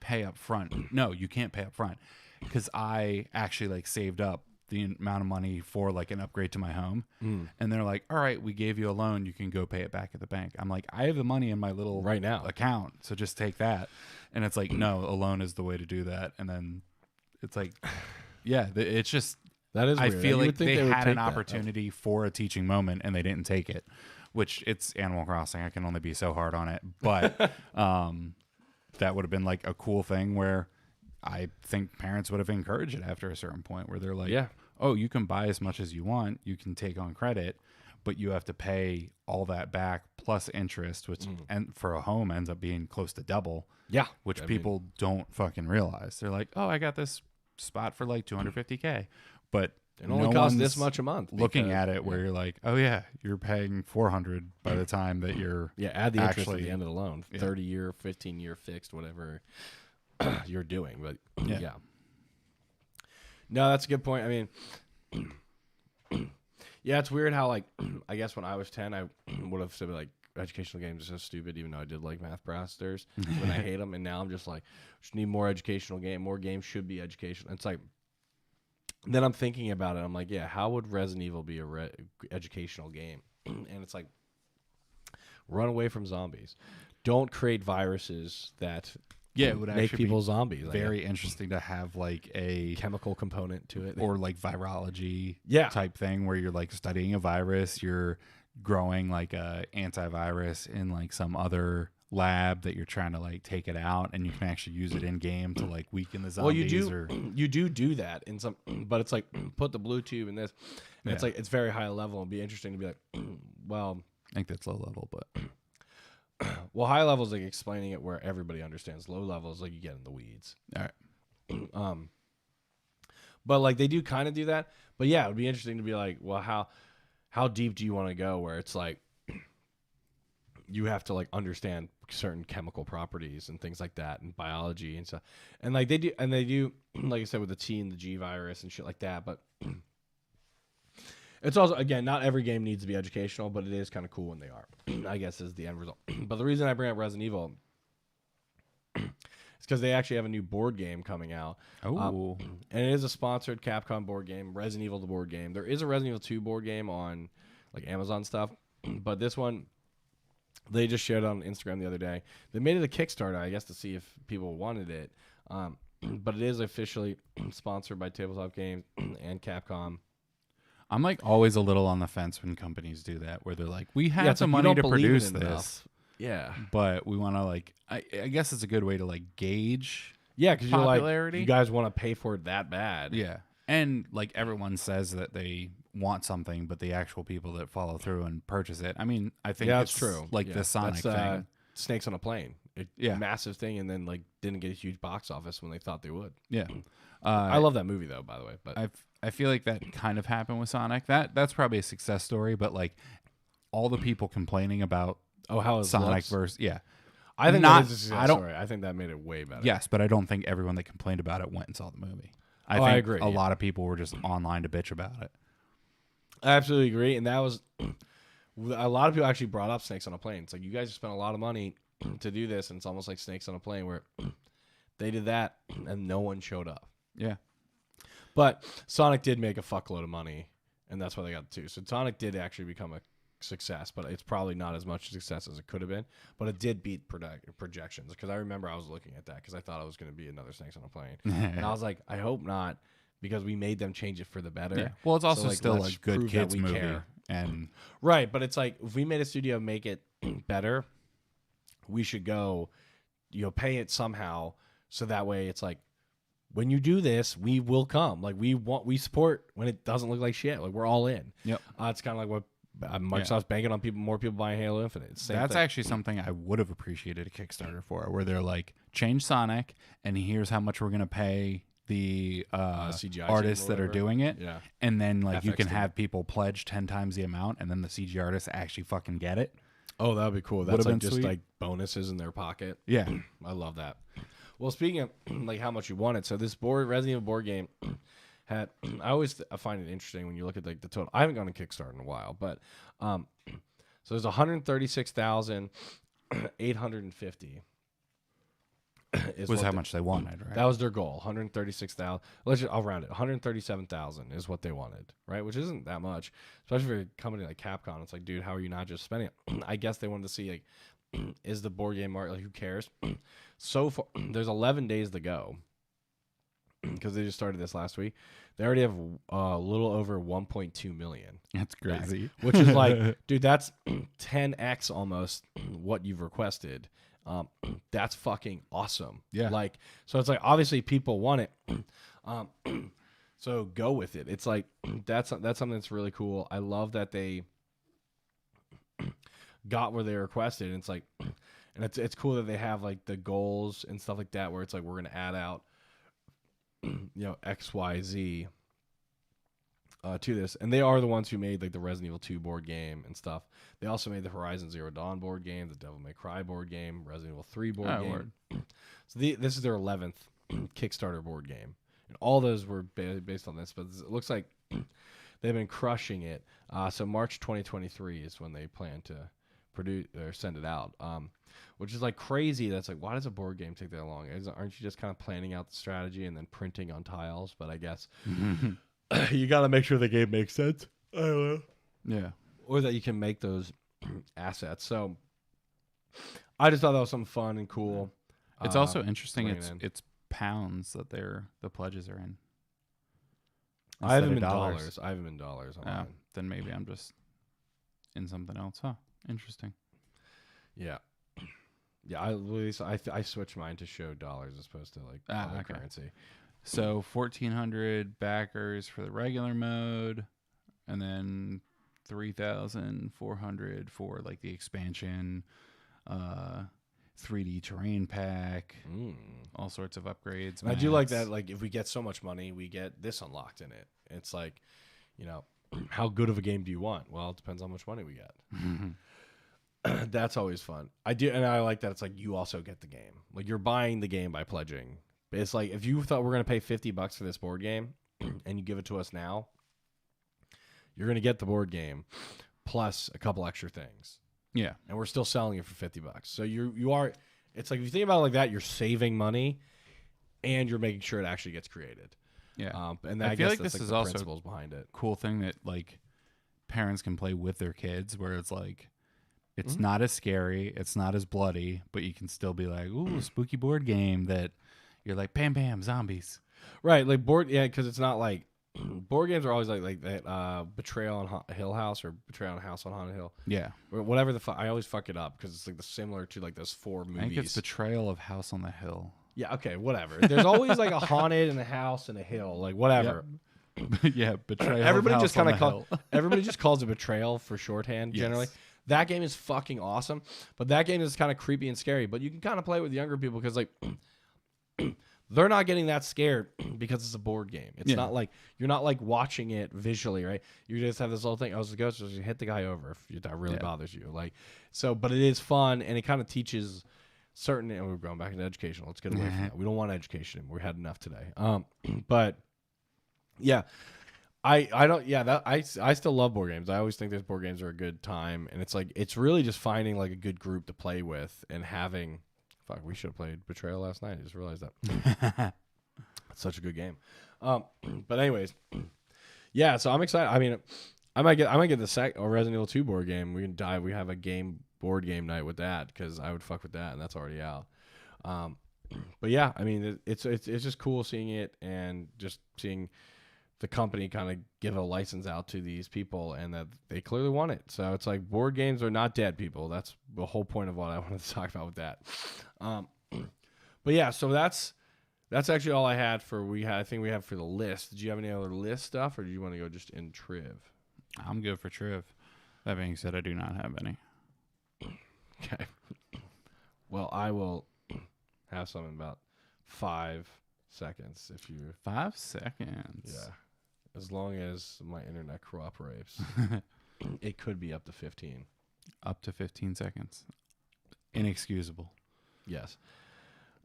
pay up front. No, you can't pay up front because I actually like saved up the amount of money for like an upgrade to my home. And they're like, all right, we gave you a loan. You can go pay it back at the bank. I'm like, I have the money in my little right now account. So just take that. And it's like, no, a loan is the way to do that. And then it's like, it's just, that is weird. I feel like they had an opportunity for a teaching moment and they didn't take it, which it's Animal Crossing. I can only be so hard on it. But that would have been like a cool thing where I think parents would have encouraged it after a certain point where they're like, oh, you can buy as much as you want. You can take on credit, but you have to pay all that back plus interest, which and for a home ends up being close to double. Yeah. Which people don't fucking realize. They're like, oh, I got this spot for like $250K. But it only costs this much a month. Looking at it where you're like, oh yeah, you're paying $400 by the time that you're add the interest at the end of the loan. 30-year, 15-year fixed, whatever you're doing. But yeah. No, that's a good point. I mean, it's weird how like I guess when I was 10, I would have said like educational games are so stupid, even though I did like math blasters when I hate them, and now I'm just like, just need more educational game. More games should be educational. It's like, then I'm thinking about it. I'm like, how would Resident Evil be a educational game? And it's like, run away from zombies. Don't create viruses that it would make people zombies. Very interesting to have like a chemical component to it, or like virology type thing where you're like studying a virus, you're growing like a antivirus in like some other lab that you're trying to like take it out, and you can actually use it in game to like weaken the zombies. Well, you do that in some, but it's like put the blue tube in this, and it's like it's very high level and be interesting to be like, well, I think that's low level, but. Well, high level is like explaining it where everybody understands. Low level is like you get in the weeds. All right. But like they do kind of do that. But yeah, it would be interesting to be like, well, how deep do you want to go? Where it's like you have to like understand certain chemical properties and things like that, and biology and stuff. And like they do, like I said, with the T and the G virus and shit like that. But it's also, again, not every game needs to be educational, but it is kind of cool when they are, I guess, is the end result. But the reason I bring up Resident Evil is because they actually have a new board game coming out. Oh. And it is a sponsored Capcom board game, Resident Evil the board game. There is a Resident Evil 2 board game on like Amazon stuff, but this one, they just shared it on Instagram the other day. They made it a Kickstarter, I guess, to see if people wanted it. But it is officially sponsored by Tabletop Games and Capcom. I'm like always a little on the fence when companies do that, where they're like, we have the money to produce this. Yeah. But we want to like, I guess it's a good way to like gauge because you're popularity. Like, you guys want to pay for it that bad. Yeah. And like everyone says that they want something, but the actual people that follow through and purchase it. I mean, I think that's true. Like the Sonic thing. Snakes on a Plane. Massive thing, and then like didn't get a huge box office when they thought they would. Yeah. I love that movie though, by the way. But I feel like that kind of happened with Sonic. That's probably a success story, but like all the people complaining about how Sonic versus I think that is a success story. I think that made it way better. Yes, but I don't think everyone that complained about it went and saw the movie. I agree. A lot of people were just online to bitch about it. I absolutely agree, and that was a lot of people actually brought up Snakes on a Plane. It's like, you guys have spent a lot of money to do this, and it's almost like Snakes on a Plane where they did that and no one showed up. Yeah. But Sonic did make a fuckload of money, and that's why they got the 2. So Sonic did actually become a success, but it's probably not as much success as it could have been. But it did beat projections, because I remember I was looking at that because I thought it was going to be another Snakes on a Plane. And I was like, I hope not, because we made them change it for the better. Yeah. Well, it's also still a good kids movie. Care. And right, but it's like, if we made a studio make it better, we should go, pay it somehow, so that way it's like, when you do this, we will come. Like, we support when it doesn't look like shit. Like, we're all in. Yep. It's kind of like what Microsoft's banking on more people buying Halo Infinite. That's actually something I would have appreciated a Kickstarter for, where they're like, change Sonic, and here's how much we're gonna pay the CGI artists that are doing it. Yeah. And then like FX you can have people pledge 10 times the amount, and then the CG artists actually fucking get it. Oh, that would be cool. That's like just sweet. Like bonuses in their pocket. Yeah. I love that. Well, speaking of like how much you want it, so this Resident Evil board game had, I find it interesting when you look at like the total. I haven't gone to Kickstarter in a while, but so there's 136,850. Was how much they wanted, right? That was their goal, 136,000. I'll round it. 137,000 is what they wanted, right? Which isn't that much, especially for a company like Capcom. It's like, dude, how are you not just spending it? I guess they wanted to see like, is the board game market, like, who cares? So far, there's 11 days to go, because they just started this last week. They already have a little over 1.2 million. That's crazy. Which is like, dude, that's 10x almost what you've requested. That's fucking awesome. Yeah. Like, so it's like, obviously people want it. So go with it. It's like, that's something that's really cool. I love that they got where they requested. And it's like, and it's cool that they have like the goals and stuff like that, where it's like, we're going to add out, XYZ to this. And they are the ones who made like the Resident Evil 2 board game and stuff. They also made the Horizon Zero Dawn board game, the Devil May Cry board game, Resident Evil 3 board game. Word. So this is their 11th Kickstarter board game. And all those were based on this, but it looks like they've been crushing it. So March 2023 is when they plan to produce or send it out. Which is like crazy. That's like, why does a board game take that long? Aren't you just kind of planning out the strategy and then printing on tiles? But I guess you got to make sure the game makes sense. I don't know. Yeah. Or that you can make those assets. So I just thought that was something fun and cool. It's also interesting. It's pounds that the pledges are in. I haven't been dollars. I haven't been dollars. Then maybe I'm just in something else. Huh. Interesting. Yeah. Yeah, I switched mine to show dollars as opposed to like other currency. So 1,400 backers for the regular mode, and then 3,400 for like the expansion, 3D terrain pack, all sorts of upgrades. I do like that. Like, if we get so much money, we get this unlocked in it. It's like, how good of a game do you want? Well, it depends how much money we get. That's always fun. I do, and I like that. It's like, you also get the game. Like, you're buying the game by pledging. But it's like, if you thought we're gonna pay $50 for this board game, and you give it to us now, you're gonna get the board game plus a couple extra things. Yeah, and we're still selling it for $50. So you are. It's like, if you think about it like that, you're saving money, and you're making sure it actually gets created. Yeah, and I feel like this is also principles behind it. Cool thing that like parents can play with their kids, where it's like, it's not as scary, it's not as bloody, but you can still be like, ooh, spooky board game that you're like, bam, bam, zombies. Right, like because it's not like, board games are always like that Betrayal on Hill House or Betrayal on House on Haunted Hill. Yeah. Or whatever I always fuck it up because it's like similar to like those 4 movies. I think it's Betrayal of House on the Hill. Yeah, okay, whatever. There's always like a haunted and a house and a hill, like whatever. Yep. Yeah, Betrayal. Everybody of just kind of everybody just calls it Betrayal for shorthand generally. Yes. That game is fucking awesome, but that game is kind of creepy and scary. But you can kind of play it with younger people because like they're not getting that scared because it's a board game. It's not like you're not like watching it visually, right? You just have this little thing. Oh, it's a ghost. You hit the guy over if that really bothers you. Like, so, but it is fun and it kind of teaches certain, and we're going back into education. Let's get away from that. We don't want education anymore. We had enough today. But yeah, I don't, yeah, that I still love board games. I always think that board games are a good time, and it's like, it's really just finding like a good group to play with and having, fuck, we should have played Betrayal last night. I just realized that. It's such a good game. But anyways, yeah, so I'm excited. I mean, I might get the Resident Evil 2 board game. We can dive. We have a board game night with that, because I would fuck with that, and that's already out. But yeah, I mean, it's just cool seeing it, and just seeing the company kind of give a license out to these people, and that they clearly want it. So it's like, board games are not dead, people. That's the whole point of what I wanted to talk about with that. But yeah, so that's actually all I had for I think we have for the list. Did you have any other list stuff, or do you want to go just in Triv? I'm good for Triv. That being said, I do not have any. Okay. Well, I will have some in about 5 seconds. 5 seconds. Yeah. As long as my internet cooperates. It could be up to 15. Up to 15 seconds. Inexcusable. Yes.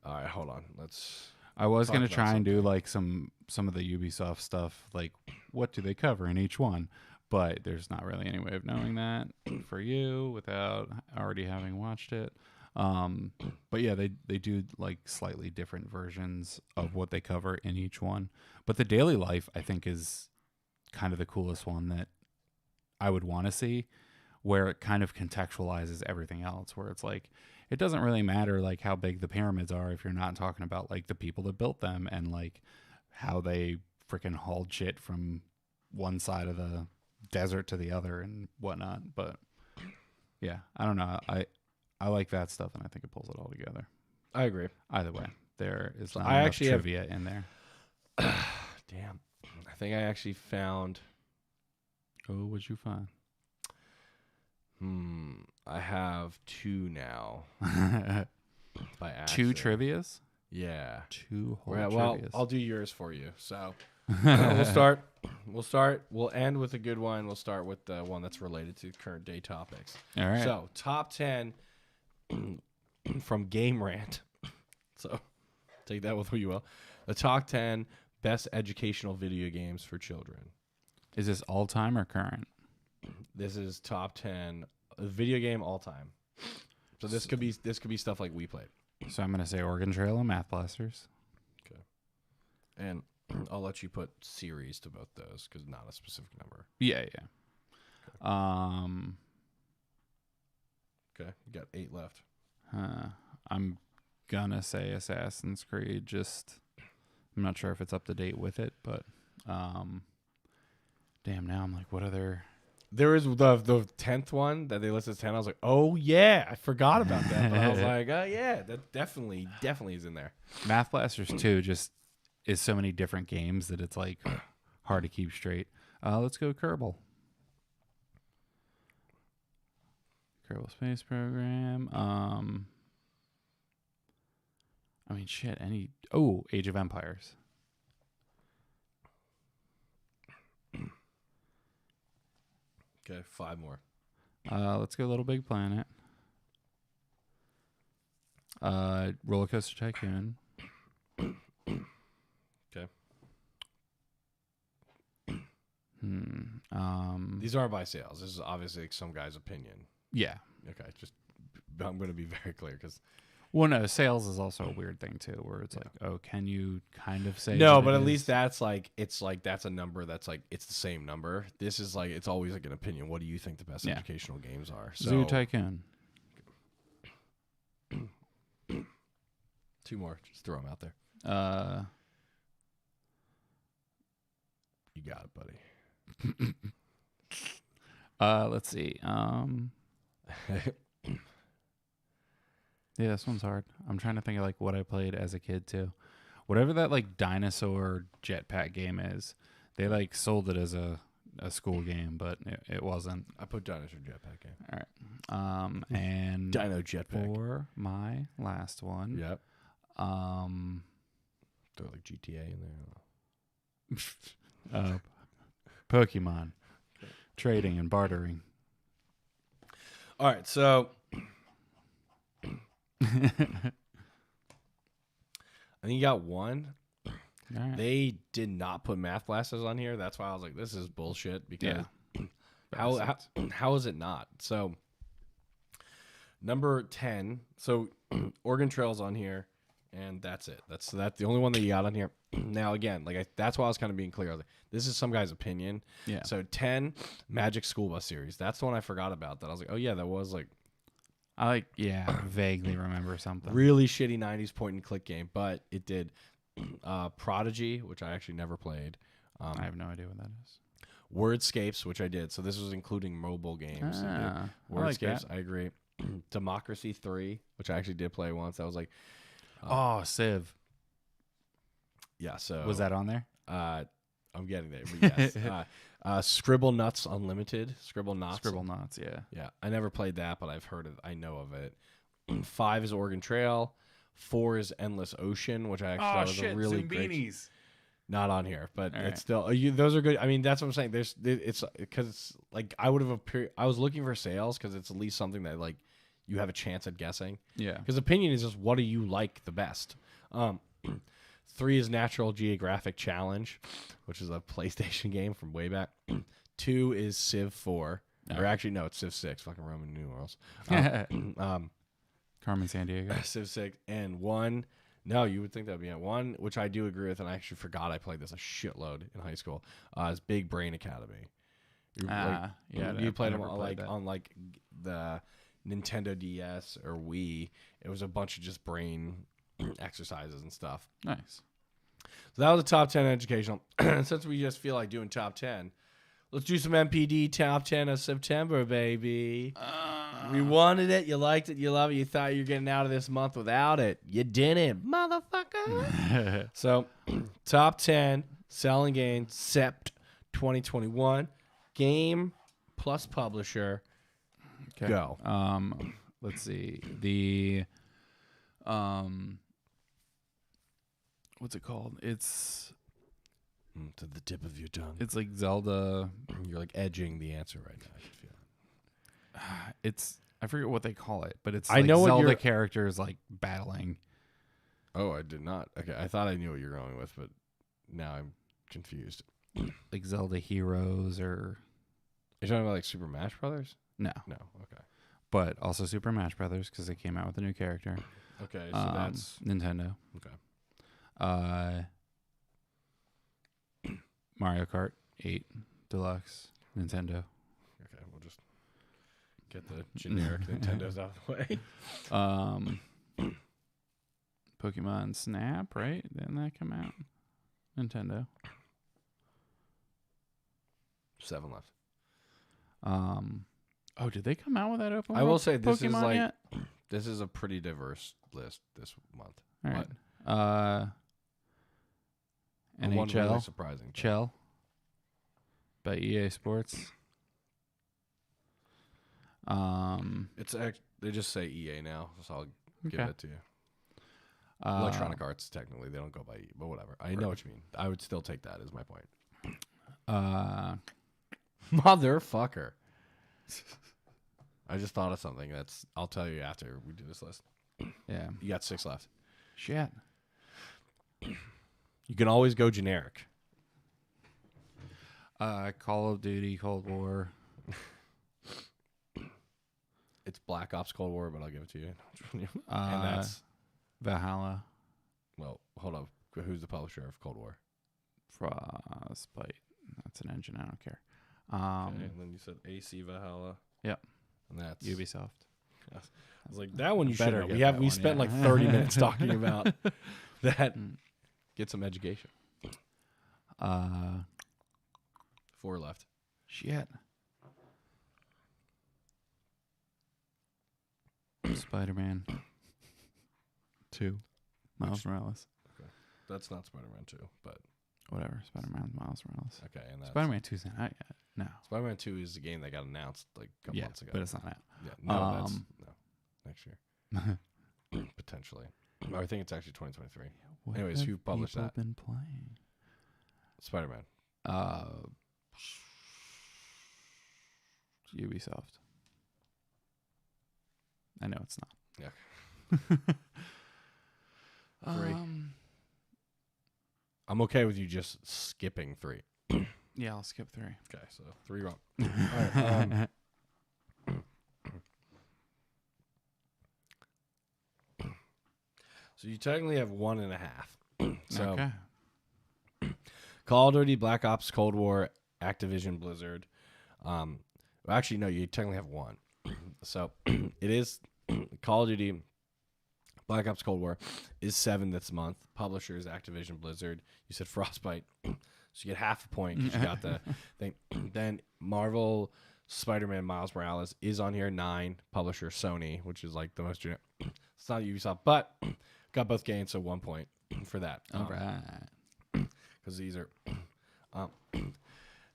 All right, hold on. I was going to try and do like some of the Ubisoft stuff, like what do they cover in each one, but there's not really any way of knowing that for you without already having watched it. But yeah, they do like slightly different versions of what they cover in each one. But the daily life, I think, is kind of the coolest one that I would want to see, where it kind of contextualizes everything else, where it's like, it doesn't really matter like how big the pyramids are if you're not talking about like the people that built them and like how they freaking hauled shit from one side of the desert to the other and whatnot. But yeah, I don't know. I like that stuff, and I think it pulls it all together. I agree. Either way, there is not I enough actually trivia in there. Damn. I think I actually found. Oh, what'd you find? I have 2 now. By accident. 2 trivias? Yeah. 2 whole well, trivias. I'll do yours for you. So we'll end with a good one. We'll start with the one that's related to current day topics. All right. So top 10 from Game Rant. So take that with who you will. The top 10 best educational video games for children. Is this all time or current? This is top 10 video game all time. So this could be stuff like we played. So I'm gonna say Oregon Trail and Math Blasters. Okay. And I'll let you put series to both those, because not a specific number. Yeah. Okay. You got 8 left. I'm gonna say Assassin's Creed. Just I'm not sure if it's up to date with it, but damn. Now I'm like, what other? There is the 10th one that they listed as 10. I was like, oh yeah, I forgot about that. But I was like, oh yeah, that definitely is in there. Math Blasters 2 just is so many different games that it's like hard to keep straight. Let's go Kerbal. Kerbal Space Program. I mean, shit. Age of Empires. Okay, 5 more. Let's go Little Big Planet. Roller Coaster Tycoon. Okay. These These aren't by sales. This is obviously like some guy's opinion. Yeah. Okay, I'm going to be very clear, because. Well, no, sales is also a weird thing too, where it's like, oh, can you kind of say? No, but at least that's like, it's like, that's a number that's like, it's the same number. This is like, it's always like an opinion. What do you think the best educational games are? So, Zoo Tycoon. 2 more. Just throw them out there. You got it, buddy. Let's see. Yeah, this one's hard. I'm trying to think of like what I played as a kid too. Whatever that like dinosaur jetpack game is, they like sold it as a school game, but it wasn't. I put dinosaur jetpack game. All right. And Dino jetpack. For my last one. Yep. Throw like GTA in there. Pokemon. Trading and bartering. All right, so I think you got one. Right. They did not put math blasters on here. That's why I was like, this is bullshit. Because how is it not? So number 10. So Oregon Trail's on here, and that's it. That's the only one that you got on here. Now again, that's why I was kind of being clear. I was like, this is some guy's opinion. Yeah. So 10 Magic School Bus series. That's the one I forgot about. That I was like, oh yeah, that was like. I vaguely remember something. Really shitty 90s point and click game, but it did. Prodigy, which I actually never played. I have no idea what that is. Wordscapes, which I did. So this was including mobile games. Wordscapes, I agree. Democracy 3, which I actually did play once. That was like... Civ. Yeah, so... Was that on there? I'm getting there, but yes. Scribble Nuts Unlimited. Scribble Knots, yeah. Yeah, I never played that, but I know of it. 5 is Oregon Trail. 4 is Endless Ocean, which I actually thought was a really great. Not on here, but it's still. Those are good. I mean, that's what I'm saying. It's because it's like I was looking for sales because it's at least something that like you have a chance at guessing. Yeah. Because opinion is just what do you like the best. 3 is Natural Geographic Challenge, which is a PlayStation game from way back. 2 is Civ 4, or actually no, it's Civ 6. Fucking Roman numerals. Carmen Sandiego. Civ 6 and 1. No, you would think that would be at 1, which I do agree with, and I actually forgot I played this a shitload in high school. Is Big Brain Academy. You played them on like the Nintendo DS or Wii. It was a bunch of just brain exercises and stuff. Nice. So that was the top 10 educational. Since we just feel like doing top 10, let's do some MPD top 10 of September, baby. We wanted it. You liked it. You love it. You thought you were getting out of this month without it. You didn't, motherfucker. So, top 10 selling games, Sept 2021. Game plus publisher. Okay. Go. Let's see. The what's it called? It's to the tip of your tongue. It's like Zelda. You're like edging the answer right now. I should feel. I forget what they call it, but it's I know Zelda what characters like battling. Oh, I did not. Okay, I thought I knew what you're going with, but now I'm confused. Like Zelda Heroes or... You're talking about like Super Smash Brothers? No. Okay. But also Super Smash Brothers because they came out with a new character. Okay, so that's... Nintendo. Okay. Mario Kart 8 Deluxe. Nintendo. Okay, we'll just get the generic Nintendos out of the way. Pokemon Snap, right? Didn't that come out? Nintendo. 7 left. Oh, did they come out with that open? I will say this Pokemon is like yet? this is a pretty diverse list this month. All right. One really NHL. surprising. Chell. By EA Sports. It's they just say EA now, so I'll give Okay. it to you. Electronic Arts, technically, they don't go by EA, but whatever. I know what you mean. I would still take that as my point. Motherfucker. I just thought of something I'll tell you after we do this list. Yeah. You got 6 left. Shit. You can always go generic. Call of Duty Cold War. It's Black Ops Cold War, but I'll give it to you. And that's Valhalla. well, hold on. Who's the publisher of Cold War? Frostbite. That's an engine. I don't care. Okay, and then you said AC Valhalla. Yep. And that's Ubisoft. I was like, that one you Better should get know. that We one, spent yeah. like 30 minutes talking about that. Get some education. 4 left. Shit. Spider-Man 2. Miles Morales. Okay. That's not Spider-Man 2, but Whatever. Spider-Man Miles Morales. okay. And that's Spider-Man 2's not out yet. No. Spider-Man 2 is the game that got announced like a couple months ago. But it's not out. Yeah, no, that's next year. Potentially. Or I think it's actually 2023. What Anyways, have who published people that? Been playing? Spider-Man. Ubisoft. I know it's not. Yeah. 3. I'm okay with you just skipping 3. Yeah, I'll skip 3. Okay, so 3 wrong. All right. So you technically have 1.5. So okay. Call of Duty, Black Ops, Cold War, Activision, Blizzard. Well, actually, no, you technically have 1. So it is Call of Duty, Black Ops, Cold War is 7 this month. Publisher is Activision, Blizzard. You said Frostbite, so you get half a point because you got the thing. Then Marvel, Spider-Man, Miles Morales is on here. 9. Publisher Sony, which is like the most. It's not Ubisoft, but got both games, so 1 point for that. All right. Because these are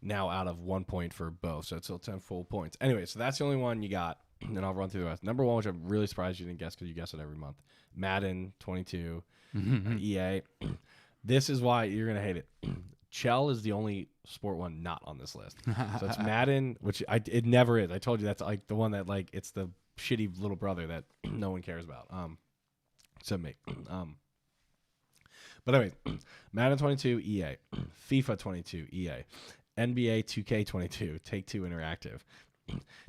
now out of 1 point for both, so it's still 10 full points. Anyway, so that's the only one you got, and then I'll run through the rest. Number 1, which I'm really surprised you didn't guess because you guess it every month. Madden 22, EA. This is why you're gonna hate it. Chell is the only sport one not on this list. So it's Madden, which it never is. I told you that's like the one that like it's the shitty little brother that no one cares about. Except me. But anyway, Madden 22 EA, FIFA 22 EA, NBA 2K22 Take-Two Interactive,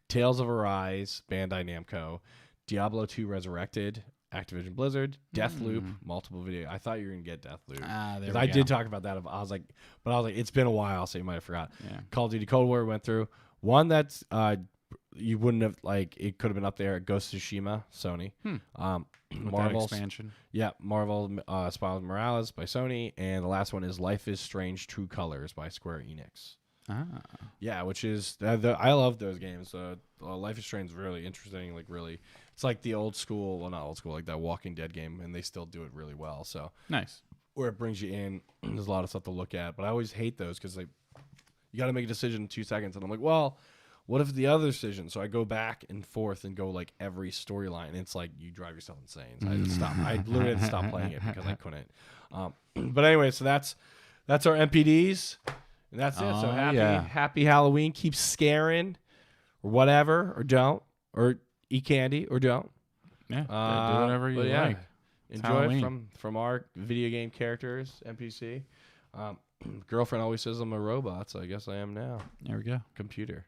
Tales of Arise Bandai Namco, Diablo 2 Resurrected Activision Blizzard, Deathloop multiple video. I thought you were gonna get Deathloop because I did talk about that. I was like, it's been a while, so you might have forgot. Yeah. Call of Duty Cold War went through one that's you wouldn't have like it could have been up there. Ghost of Tsushima, Sony. Marvel expansion. Yeah, Marvel Miles Morales by Sony, and the last one is Life is Strange: True Colors by Square Enix. Yeah, which is I love those games. Life is Strange is really interesting. Like really, it's like the old school. Well, not old school, like that Walking Dead game, and they still do it really well. So nice. Where it brings you in, there's a lot of stuff to look at. But I always hate those because like you got to make a decision in 2 seconds, and I'm like, well, what if the other decision? So I go back and forth and go like every storyline. And it's like you drive yourself insane. So I had to stop. I literally had to stop playing it because I couldn't. But anyway, so that's our MPDs. And that's it. So happy Halloween. Keep scaring or whatever, or don't, or eat candy or don't. Yeah, do whatever you like. Enjoy it from our video game characters, NPC. Girlfriend always says I'm a robot, so I guess I am now. There we go. Computer.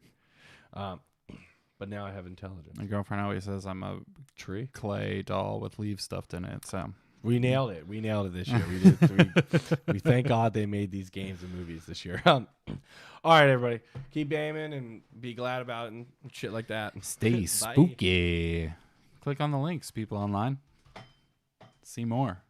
But now I have intelligence. My girlfriend always says I'm a tree clay doll with leaves stuffed in it. So we nailed it. We nailed it this year. We did. We thank God they made these games and movies this year. All right, everybody, keep gaming and be glad about it and shit like that. Stay spooky. Click on the links, people online. See more.